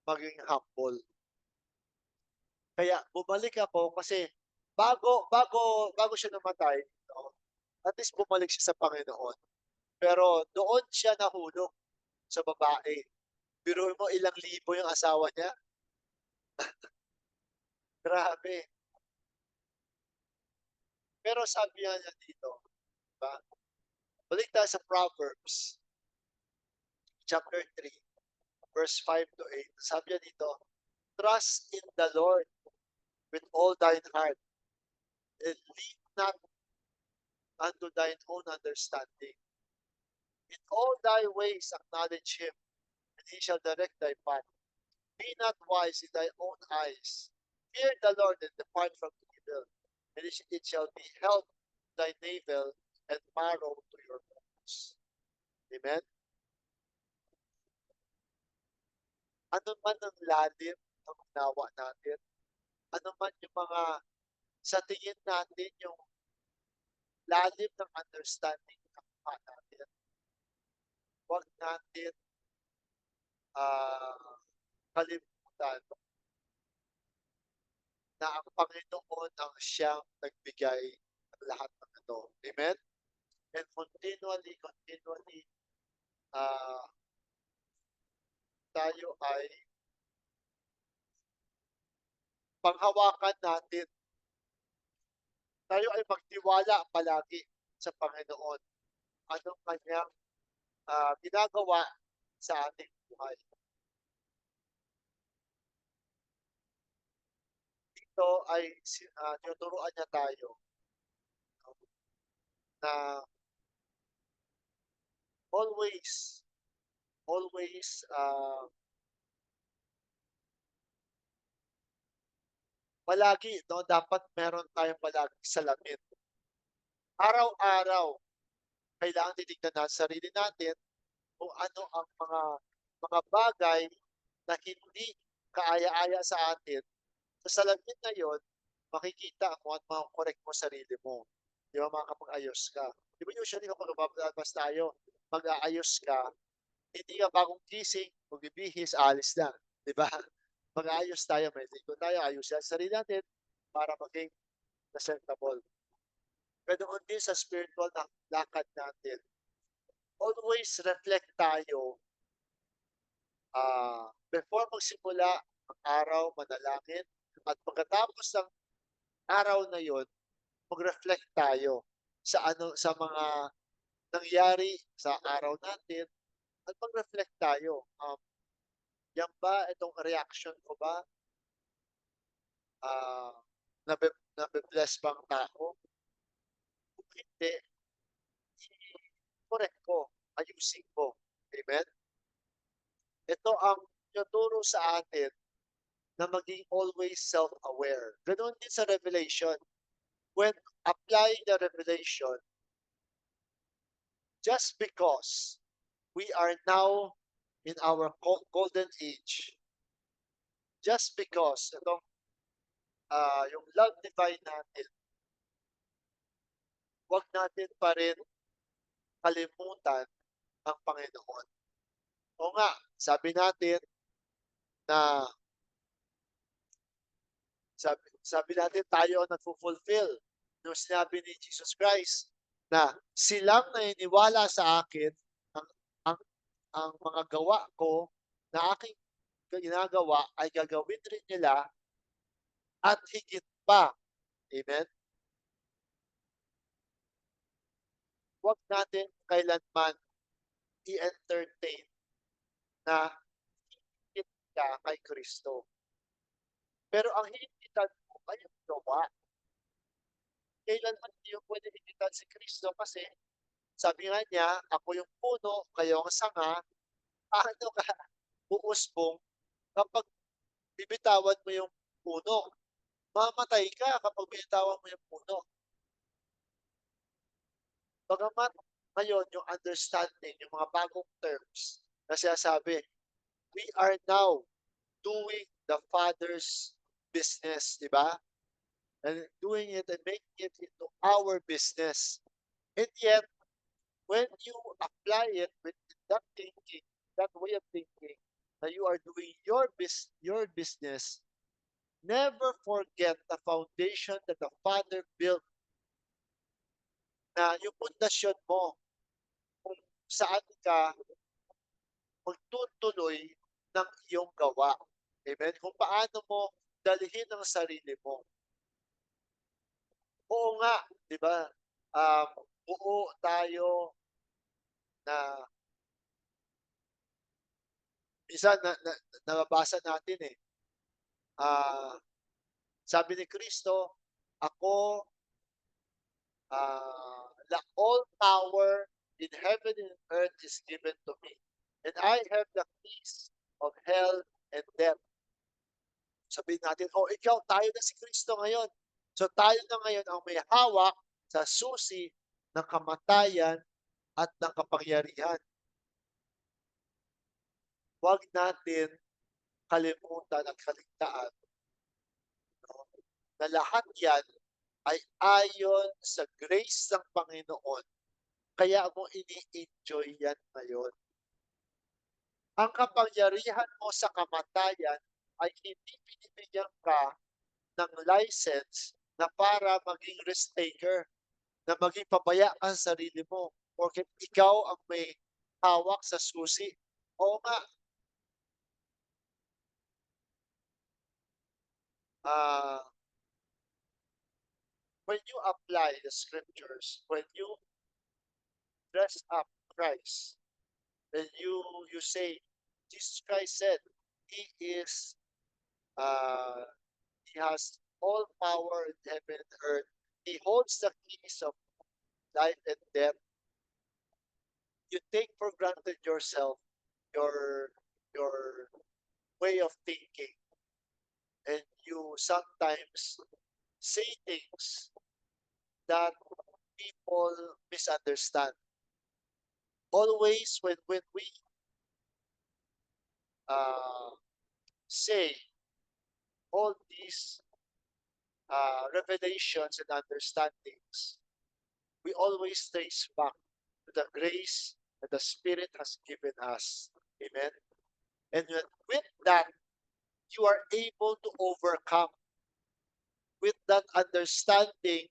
maging humble. Kaya bumalik ako kasi bago siya namatay, no, at least bumalik siya sa Panginoon. Pero doon siya nahulog sa babae. Biruin mo ilang libo yung asawa niya. Grabe. Pero sabi niya dito, diba? Balik tayo sa Proverbs, chapter 3, verse 5 to 8. Sabi niya dito, trust in the Lord with all thine heart, and lean not unto thine own understanding. In all thy ways acknowledge him, and he shall direct thy path. Be not wise in thy own eyes. Fear the Lord and depart from evil, and it shall be health to thy navel and marrow to your bones. Amen? Ano man ang lalim ng unawa natin, ano man yung mga sa tingin natin yung lalim ng understanding ng natin, huwag natin kalimutan na ang Panginoon ang siyang nagbigay ng lahat ng ito. Amen? And continually, tayo ay panghawakan natin. Tayo ay magtiwala palagi sa Panginoon. Anong kanyang ginagawa sa ating buhay. Dito ay tinuturuan niya tayo na always, always, palagi, no, dapat meron tayong palaging salamin. Araw-araw, kailangan titignan natin sarili natin kung ano ang mga bagay na hindi kaaya-aya sa atin. Sa salamin na yun, makikita kung ano mako-correct mo sarili mo. 'Di ba, makakapag-ayos ka. 'Di ba usually kapag lumalabas tayo, mag-aayos ka, hindi ka bagong gising, magbibihis, aalis na, 'di ba? Mag-aayos tayo, maliligo tayo, ayusin ang sarili natin para maging presentable. Ganoon din sa spiritual na lakad natin. Always reflect tayo, before magsimula ang araw, manalangin, at pagkatapos ng araw na yon, mag-reflect tayo sa mga nangyari sa araw natin at mag-reflect tayo. Yan ba, itong reaction ko ba, ah, nabe-bless bang tao? Kung hindi, i-correct ko, ayusin ko. Amen? Ito ang tinuturo sa atin na maging always self-aware. Ganoon din sa revelation. When applying the revelation, just because we are now in our golden age, just because itong yung love divine natin, wag natin pa rin kalimutan ang Panginoon. O nga, sabi natin na sabi natin tayo ang nagfo-fulfill nung sinabi ni Jesus Christ na silang naniniwala sa akin, ang ang ang mga gawa ko na aking ginagawa ay gagawin rin nila at higit pa. Amen? Huwag natin kailanman i-entertain na higit ka kay Kristo. Pero ang higitan mo ay ang gawa. Kailanman hindi mo pwede higitan si Kristo kasi sabi nga niya, ako yung puno, kayo ang sanga, paano ka uusbong kapag bibitawan mo yung puno? Mamatay ka kapag binitawan mo yung puno. Bagamat ngayon yung understanding, yung mga bagong terms na sinasabi, we are now doing the Father's business, di ba? And doing it and making it into our business. And yet, when you apply it with that thinking, that way of thinking, that you are doing your business, never forget the foundation that the Father built, na yung pundasyon mo kung saan ka magtutuloy ng iyong gawa. Amen? Kung paano mo dalhin ang sarili mo. Oo nga, di ba? Buo tayo na minsan nababasa natin eh. Ah, sabi ni Kristo, ako, all power in heaven and earth is given to me. And I have the keys of hell and death. Sabihin natin, oh, ikaw, tayo na si Kristo ngayon. So tayo na ngayon ang may hawak sa susi ng kamatayan at ng kapangyarihan. Huwag natin kalimutan at kaligtaan, no, na lahat yan ay ayon sa grace ng Panginoon. Kaya mo ini-enjoy yan ngayon. Ang kapangyarihan mo sa kamatayan ay hindi binibigyan ka ng license na para maging risk taker, na maging pabaya ka sa sarili mo, porket ikaw ang may hawak sa susi. Oo nga, uh, when you apply the scriptures, when you dress up Christ, and you say, Jesus Christ said, He is, uh, He has all power in heaven and earth. He holds the keys of life and death. you take for granted yourself, your way of thinking, and you sometimes say things that people misunderstand. Always when we uh, say all these revelations and understandings, we always trace back to the grace that the Spirit has given us. Amen. And with that, you are able to overcome with that understanding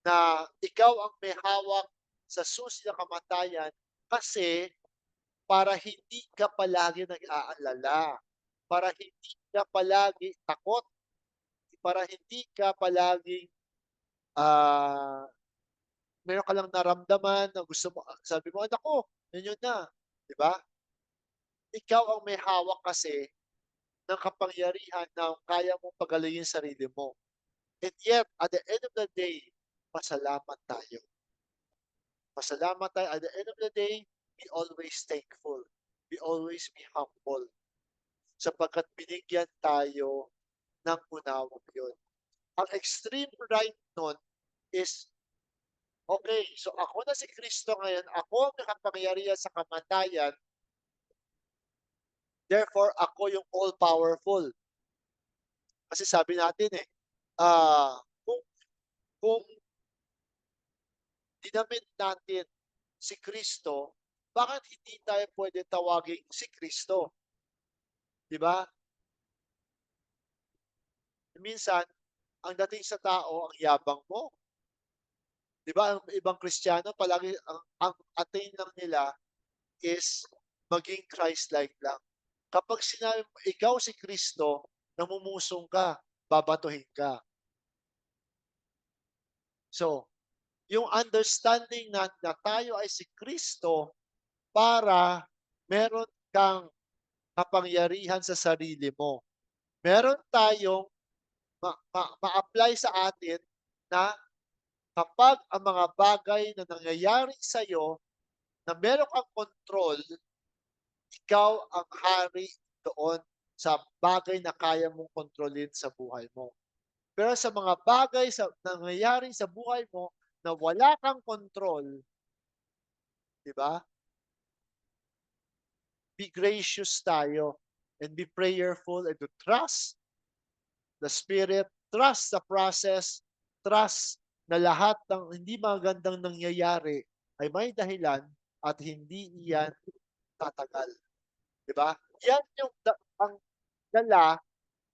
na ikaw ang may hawak sa susi ng kamatayan kasi para hindi ka palagi nag-aalala, para hindi ka palagi takot, para hindi ka palaging meron ka lang naramdaman na gusto mo, sabi mo, anak ko, yun na, di ba? Ikaw ang may hawak kasi ng kapangyarihan na kaya mong pagalingin sarili mo. And yet, at the end of the day, pasalamat tayo. Pasalamat tayo. At the end of the day, be always thankful. Be always be humble. Sapagkat binigyan tayo ng unawang yun. Ang extreme right nun is, okay, so ako na si Kristo ngayon, ako ang nakapangyarihan sa kamatayan, therefore ako yung all-powerful. Kasi sabi natin kung, kung dinamit natin si Kristo, bakit hindi tayo pwede tawagin si Kristo? Di ba? Minsan, ang dating sa tao, ang yabang mo. Di ba? Ang ibang Kristiyano, palagi ang attain lang nila is maging Christ-like lang. Kapag sinabi mo, ikaw si Kristo, namumusong ka, babatuhin ka. So, yung understanding na tayo ay si Kristo para meron kang kapangyarihan sa sarili mo. Meron tayong ma-apply sa atin na kapag ang mga bagay na nangyayari sa iyo na meron kang control, ikaw ang hari doon sa bagay na kaya mong kontrolin sa buhay mo. Pero sa mga bagay nangyayari sa buhay mo na wala kang control, di ba? Be gracious tayo and be prayerful and to trust the Spirit, trust the process, trust na lahat ng hindi magandang nangyayari ay may dahilan at hindi iyan tatagal. Di ba? Yan yung ang dala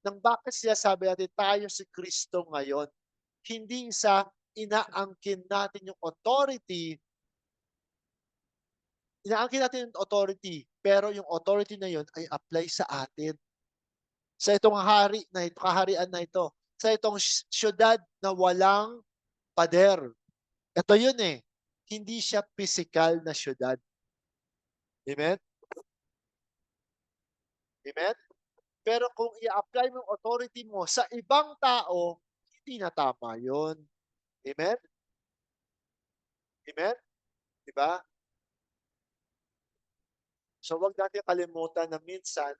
ng bakit siya sabi natin tayo si Kristo ngayon. Hindi sa inaangkin natin yung authority, inaangkin natin yung authority, pero yung authority na yun ay apply sa atin. Sa itong hari na ito, kaharian na ito, sa itong syudad na walang pader. Ito yun eh. Hindi siya physical na syudad. Amen? Amen? Pero kung i-apply mo yung authority mo sa ibang tao, hindi na tama yun. Amen? Amen? Diba? So wag natin kalimutan na minsan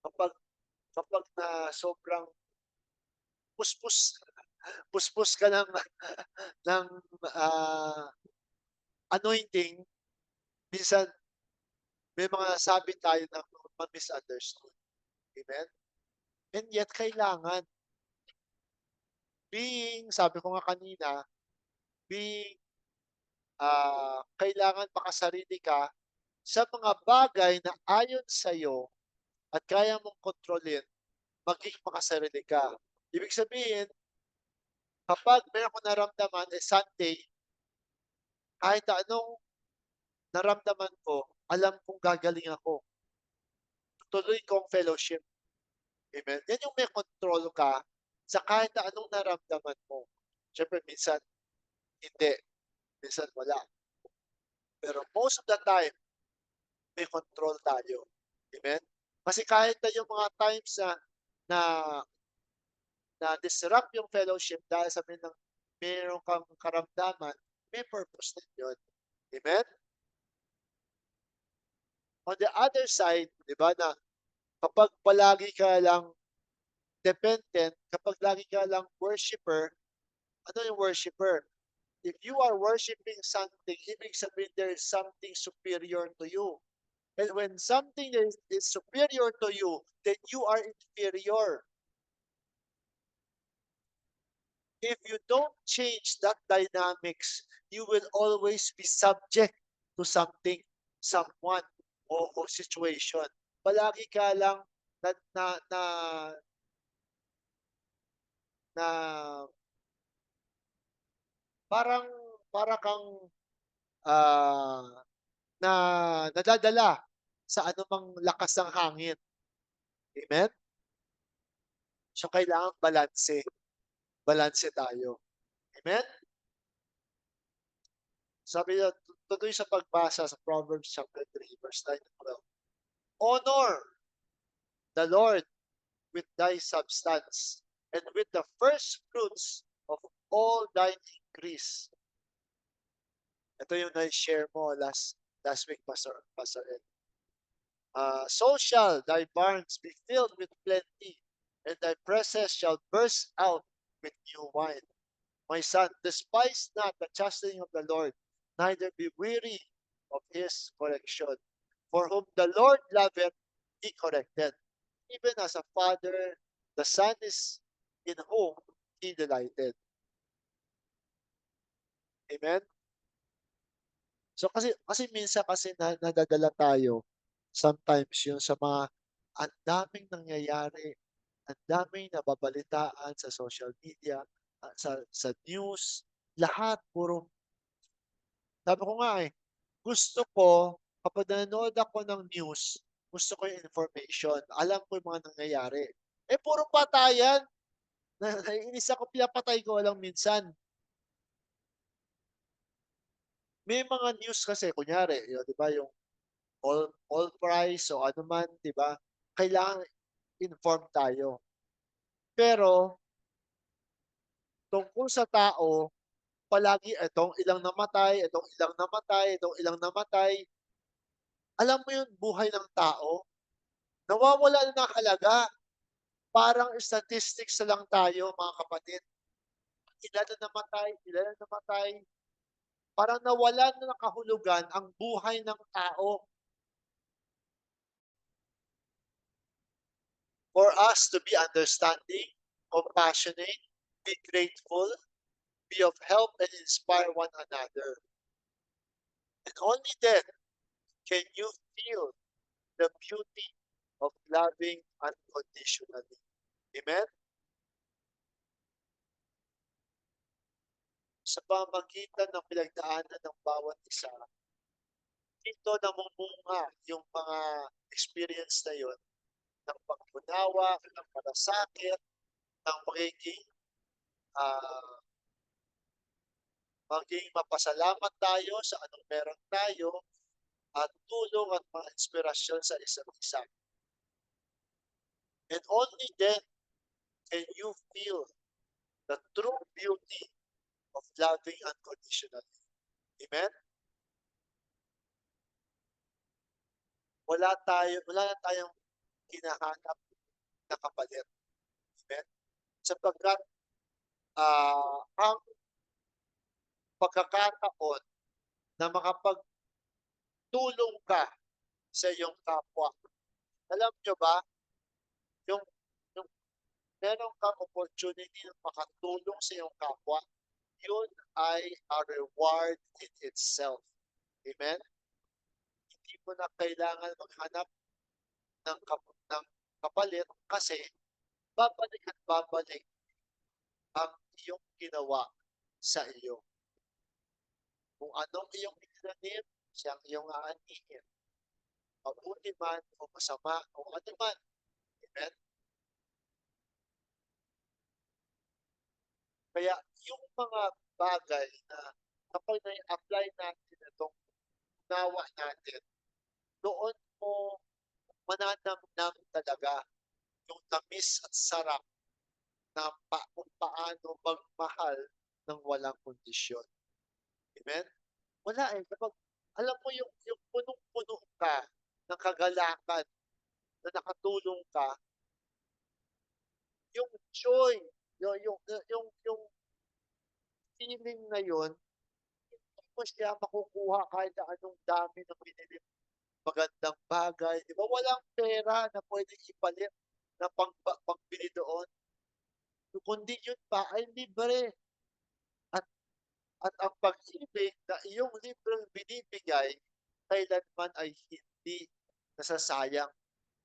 kapag kapag na sobrang puspos puspos ka ng anointing, minsan may mga sabi tayo na ma-misunderstood. Amen? And yet kailangan sabi ko nga kanina, being kailangan makasarili ka sa mga bagay na ayon sa'yo at kaya mong kontrolin, maging makasarili ka. Ibig sabihin, kapag meron akong naramdaman, Sunday, kahit anong naramdaman ko, alam kong gagaling ako. Tuloy kong fellowship. Amen? Yan yung may control ka sa kahit anong naramdaman mo. Siyempre, minsan, hindi. Minsan, wala. Pero most of the time, may control tayo. Amen? Kasi kahit na yung mga times na na disrupt yung fellowship dahil sabihin ng meron kang karamdaman, may purpose din yun. Amen? On the other side, di ba, na kapag palagi ka lang dependent, kapag lagi ka lang worshiper, ano yung worshiper? If you are worshiping something, ibig sabihin there is something superior to you. And when something is superior to you, then you are inferior. If you don't change that dynamics, you will always be subject to something, someone, o situation. Palagi ka lang na, na, na, na parang para kang ah, na nadadala sa anumang lakas ng hangin. Amen? So kailangan balanse. Balanse tayo. Amen? Sabi niya, tuloy sa pagbasa sa Proverbs chapter 3, verse 9 to 12. Honor the Lord with thy substance, and with the first fruits of all thine increase. Ito yung na-share mo last week, Pastor Ed. So shall thy barns be filled with plenty, and thy presses shall burst out with new wine. My son, despise not the chastening of the Lord, neither be weary of his correction. For whom the Lord loveth, he corrected. Even as a father, the son is in whom he delighted. Amen? So kasi minsan kasi nadadala tayo sometimes yung sa mga ang daming nangyayari, ang daming nababalitaan sa social media, sa news, lahat puro sabi ko nga gusto ko kapag nanonood ako ng news, gusto ko yung information, alam ko yung mga nangyayari. Puro patayan, naiinis ako, pinapatay ko lang minsan. May mga news kasi kunyari, yun, 'di ba, yung oil price o ano man, 'di ba? Kailangan informed tayo. Pero tungkol sa tao, palagi itong ilang namatay, itong ilang namatay, itong ilang namatay. Alam mo yung buhay ng tao, nawawala na ng halaga. Parang statistics na lang tayo, mga kapatid. Ilan na namatay, ilan na namatay. Parang nawalan na ng kahulugan ang buhay ng tao. For us to be understanding, compassionate, be grateful, be of help, and inspire one another. And only then can you feel the beauty of loving unconditionally. Amen? Sa pamagitan ng pinagdaanan ng bawat isa, dito namumunga yung mga experience na yun ng pag-unawa, ng malasakit, ng ah, maging mapasalamat tayo sa anong meron tayo at tulong at mga inspirasyon sa isa't isa. And only then can you feel the true beauty of loving unconditionally. Amen? Wala na tayong hinahanap na kapalit. Amen? Sapagkat ang pagkakataon na makapagtulong ka sa iyong kapwa. Alam nyo ba, yung, yung meron kang opportunity na makatulong sa iyong kapwa, yun ay a reward in itself. Amen? Hindi mo na kailangan maghanap ng kapalit kasi babalik at babalik ang iyong ginawa sa iyo. Kung anong iyong itinanim, siyang iyong aanihin. Mabuti man o masama o ano man. Amen? Kaya yung mga bagay na kapag na-apply natin itong unawa natin, doon mo mananamnam talaga yung tamis at sarap na kung paano magmahal ng walang kondisyon. Amen? Wala, eh, kapag alam mo yung punong-puno ka ng kagalakan na nakatulong ka, yung joy, yung feeling na yun, hindi mo siya makukuha kahit na anong dami ng binili magandang bagay, 'di ba? Walang pera na puwedeng ipalit na pangbili doon, kundi yun pa ay libre at ang pag-ibig na iyong libreng binibigay kailanman ay hindi nasasayang.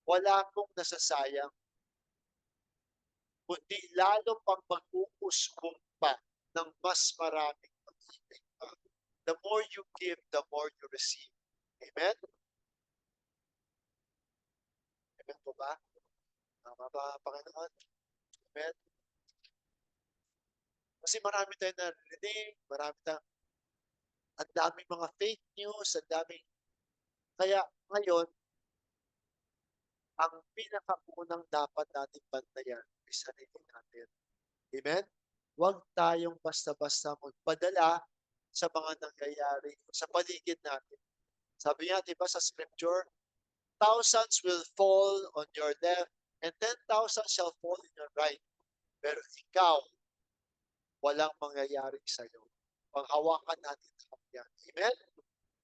Wala pong nasasayang, kundi lalo pang mag-uuspong pa ng mas maraming pag-ibig pa. The more you give, the more you receive. Amen? Amen po ba? Tama ba, Panginoon? Amen? Kasi marami tayong narinig, marami tayong ang daming mga fake news, ang daming kaya ngayon, ang pinakaunang dapat nating bantayan ay sarili natin. Amen? Huwag tayong basta-basta magpadala sa mga nangyayari sa paligid natin. Sabi nga, di ba sa scripture, thousands will fall on your left and 10,000 shall fall in your right. Pero ikaw, walang mangyayari sa iyo. Panghawakan natin lahat yan. Amen?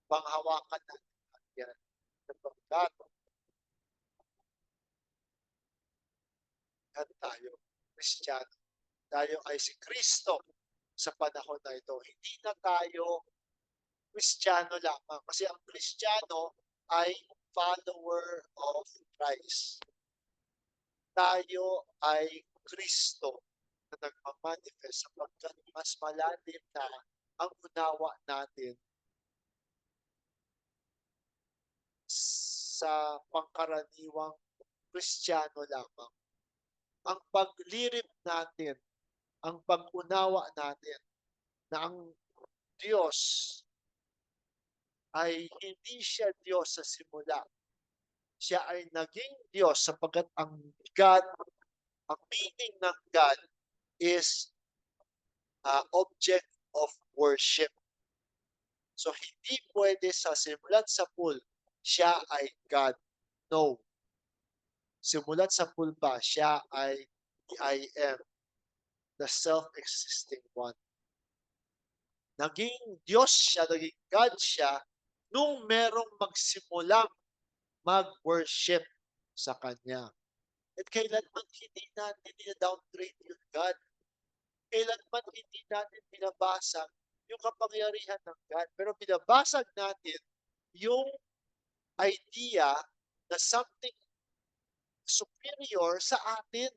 Panghawakan natin lahat yan. Sapagkat tayo, Kristiyano, tayo ay si Kristo sa panahon na ito. Hindi na tayo Kristiyano lamang. Kasi ang Kristiyano ay follower of Christ. Tayo ay Kristo na nagmamanifest sapagkat mas malalim na ang unawa natin sa pangkaraniwang Kristiyano lamang. Ang paglirip natin, ang pag-unawa natin na ang Diyos ay hindi siya Diyos sa simula. Siya ay naging Diyos sapagkat ang God, ang meaning ng God is object of worship. So hindi pwede sa simulat sa pool, siya ay God. No. Simulat sa pool pa, siya ay the I am, the self-existing one. Naging Diyos siya, naging God siya, nung merong magsimulang mag-worship sa Kanya. At kailanman hindi natin downgrade yung God. Kailanman hindi natin binabasag yung kapangyarihan ng God. Pero binabasag natin yung idea na something superior sa atin.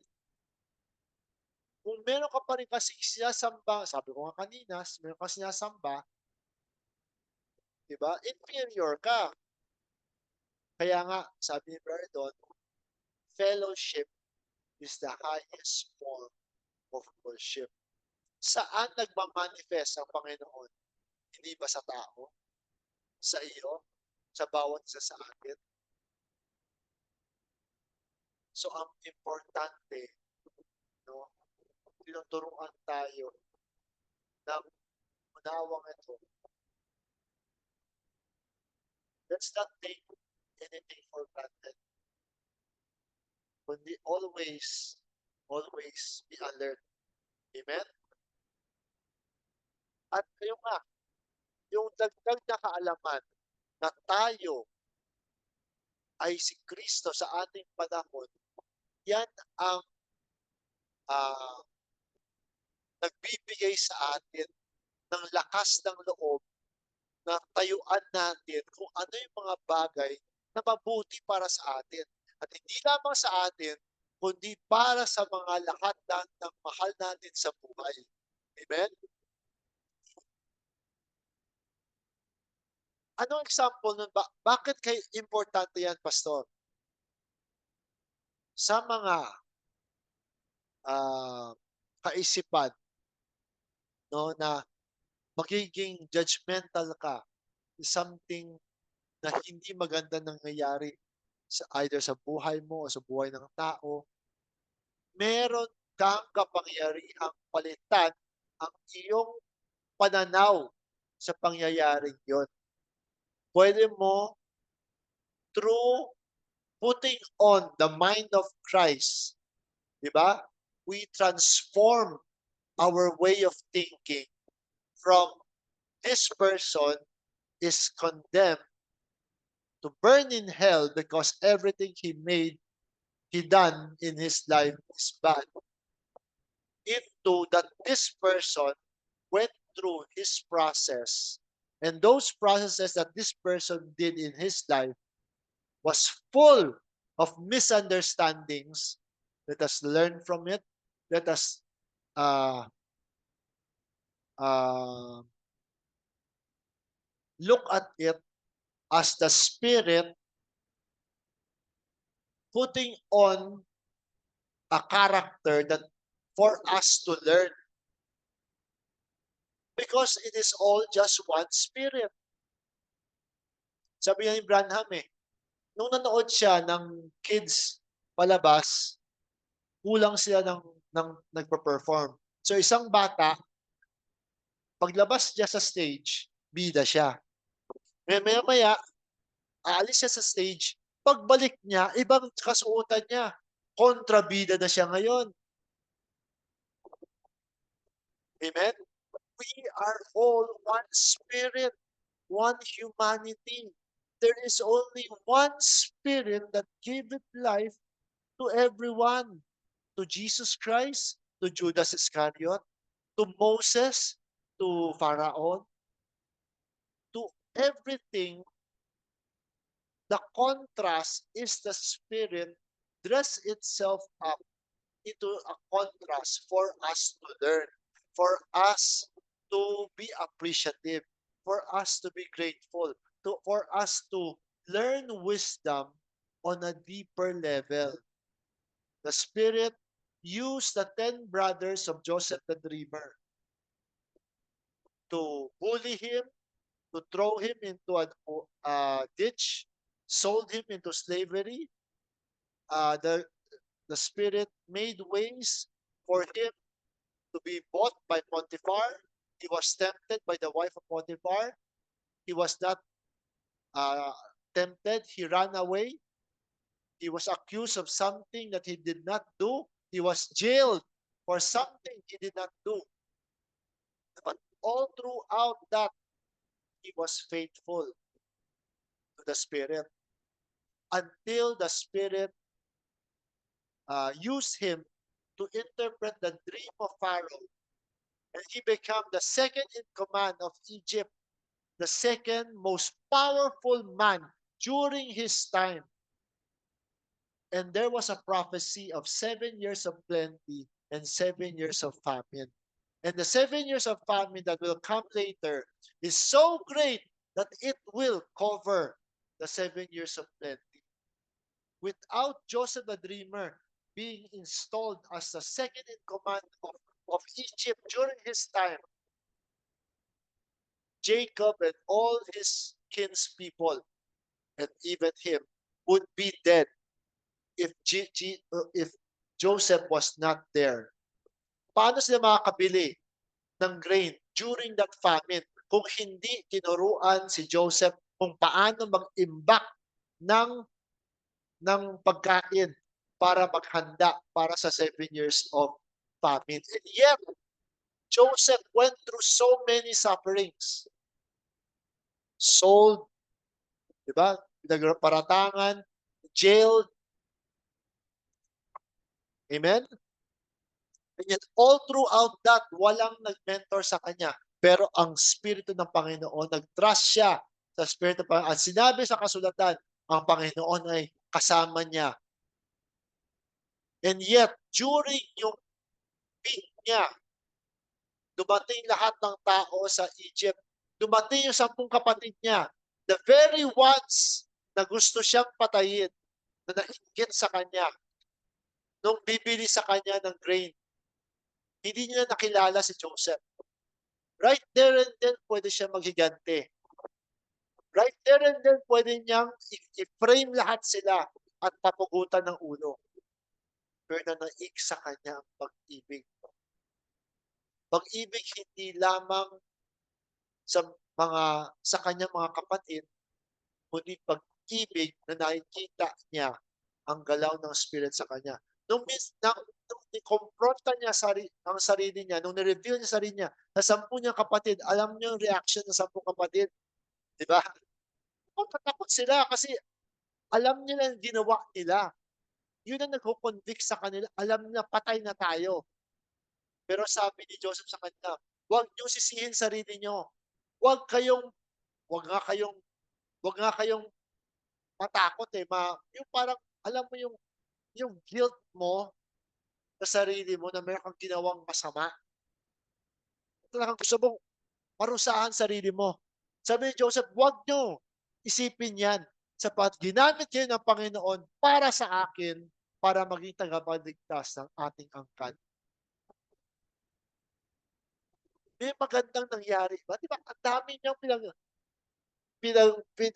Kung meron ka pa rin kasi sinasamba, sabi ko nga kanina, meron ka sinasamba, di ba? Inferior ka. Kaya nga, sabi ni Brother fellowship is the highest form of worship. Saan nagmamanifest ang Panginoon? Hindi ba sa tao? Sa iyo? Sa bawat isa sa atin? So, ang importante, no, tinuturuan tayo ng unawang ito. Let's not take anything for granted. Kundi always be alert. Amen? At yung nga, yung dagdag na kaalaman na tayo ay si Kristo sa ating panahon, yan ang uh, nagbibigay sa atin ng lakas ng loob na tayuan natin kung ano yung mga bagay na mabuti para sa atin. At hindi lamang sa atin, kundi para sa mga lahat ng mahal natin sa buhay. Amen? Anong example nun ba? Bakit kay importante yan, Pastor? Sa mga kaisipan, no, na magiging judgmental ka, something na hindi maganda nangyayari either sa buhay mo o sa buhay ng tao, meron kang kapangyarihang palitan ang iyong pananaw sa pangyayaring yon. Pwede mo through putting on the mind of Christ, di ba? We transform our way of thinking from this person is condemned to burn in hell because everything he done in his life is bad, into that this person went through his process. And those processes that this person did in his life was full of misunderstandings. Let us learn from it. Let us uh, uh, look at it as the Spirit putting on a character that for us to learn, because it is all just one Spirit. Sabi ni Branham nung nanood siya ng kids palabas, kulang sila ng nagpa-perform. So isang bata, paglabas niya sa stage, bida siya. Maya-maya, aalis siya sa stage, pagbalik niya, ibang kasuotan niya. Kontrabida na siya ngayon. Amen? We are all one spirit, one humanity. There is only one spirit that giveth life to everyone. To Jesus Christ, to Judas Iscariot, to Moses, to Pharaoh, to everything. The contrast is the spirit dress itself up into a contrast for us to learn, for us to be appreciative, for us to be grateful, for us to learn wisdom on a deeper level. The Spirit used the 10 brothers of Joseph the Dreamer to bully him, to throw him into a ditch, sold him into slavery. The Spirit made ways for him to be bought by Potiphar. He was tempted by the wife of Potiphar. He was not uh, tempted. He ran away. He was accused of something that he did not do. He was jailed for something he did not do. But all throughout that, he was faithful to the Spirit until the Spirit used him to interpret the dream of Pharaoh. And he became the second in command of Egypt, the second most powerful man during his time. And there was a prophecy of 7 years of plenty and 7 years of famine. And the 7 years of famine that will come later is so great that it will cover the 7 years of plenty. Without Joseph the Dreamer being installed as the second in command of Egypt during his time, Jacob and all his kinspeople and even him would be dead if Joseph was not there. Paano sila makakabili ng grain during that famine kung hindi tinuruan si Joseph kung paano mag-imbak ng pagkain para maghanda para sa 7 years of famine? And yet, Joseph went through so many sufferings. Sold, di ba? Pinagparatangan, jailed. Amen? And yet, all throughout that, walang nag-mentor sa kanya. Pero ang Espiritu ng Panginoon, nag-trust siya sa Espiritu ng Panginoon. At sinabi sa kasulatan, ang Panginoon ay kasama niya. And yet, during yung peak niya, dumating lahat ng tao sa Egypt. Dumating yung 10 kapatid niya. The very ones na gusto siyang patayin, na nainggit sa kanya, nung bibili sa kanya ng grain, hindi niya nakilala si Joseph. Right there and then, pwede siya maghigante. Right there and then, pwede niyang i-frame lahat sila at papugutan ng ulo. Pero nanaig sa kanya ang pag-ibig. Pag-ibig hindi lamang sa sa kanyang mga kapatid, kundi pag-ibig na nakikita niya ang galaw ng Spirit sa kanya. Nung nikompronta niya ang sarili niya, nung ni-reveal niya sarili niya sa 10 niyang kapatid, alam niyo yung reaction ng 10 kapatid, 'di ba? Takot sila kasi alam nila yung ginawa nila. Yun ang nagko-convict sa kanila, alam nila patay na tayo. Pero sabi ni Joseph sa kanila, "Huwag niyong sisihin sarili niyo. Huwag kayong huwag nga kayong huwag nga kayong matakot, eh, yung parang alam mo yung guilt mo sa sarili mo na meron kang ginawang masama. Talagang gusto mong parusahan sarili mo." Sabi ni Joseph, "Huwag niyo isipin 'yan, sapagkat ginamit kayo ng Panginoon para sa akin, para maging tagapagligtas ng ating angkan." May magandang nangyari ba, 'di ba? Ang dami niyang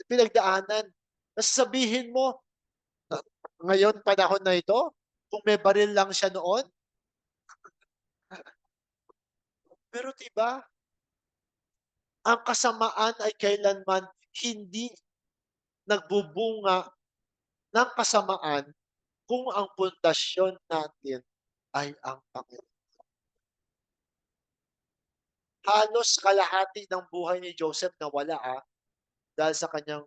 pinagdaanan. Ta's sasabihin mo, ah, ngayon panahon na ito, kung may baril lang siya noon, pero 'di ba, ang kasamaan ay kailanman hindi nagbubunga ng kasamaan kung ang pundasyon natin ay ang Panginoon. Halos kalahati ng buhay ni Joseph nawala, dahil sa kanyang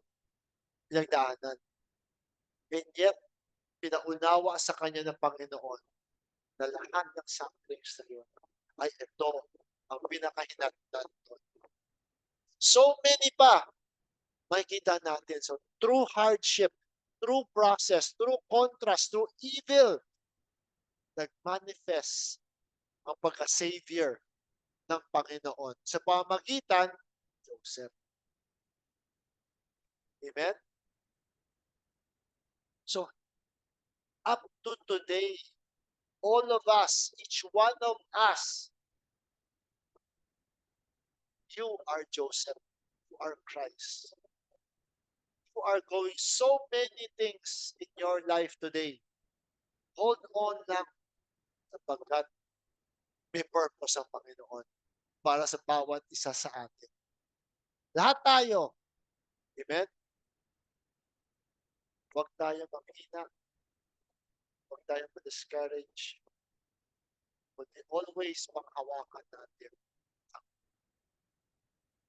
pinagdaanan. And yet, pinaunawa sa kanya ng Panginoon na lahat ng sufferings na yun ay ito ang pinakahinatnan nun. So many pa makikita natin. So through hardship, through process, through contrast, through evil, nag-manifest ang pagka-savior ng Panginoon sa pamagitan Joseph. Amen? So up to today, all of us, each one of us, you are Joseph, you are Christ. You are going so many things in your life today. Hold on lang sapagkat may purpose ang Panginoon para sa bawat isa sa atin. Lahat tayo. Amen? Huwag tayong maghina. Huwag tayong ma-discourage. Kundi always panghawakan natin.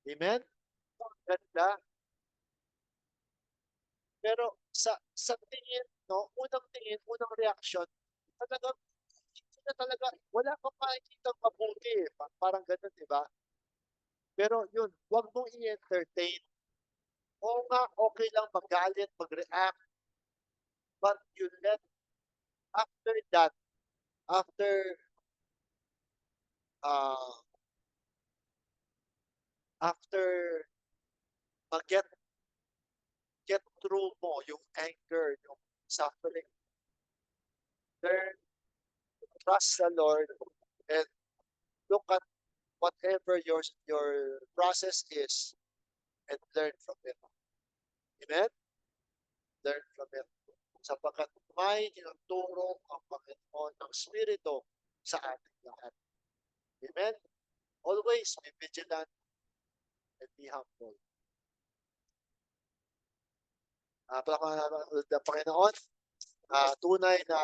Amen? Ang ganda. Pero sa tingin, no, unang tingin, unang reaksyon, talagang hindi na talaga, wala kang makikitang mabuti, eh. Parang gano'n, 'di ba? Pero yun, huwag mong i-entertain. Oo nga, okay lang magalit, mag-react, but you let after that, after, ah, after get through mo yung anger, yung suffering, learn to trust the Lord and look at whatever your process is and learn from it. Amen? Learn from it. Sapagkat may tinuturo ang Panginoon ng Espiritu sa ating lahat. Amen? Always be vigilant and be humble. Palakpakan natin ang Panginoon. Tunay na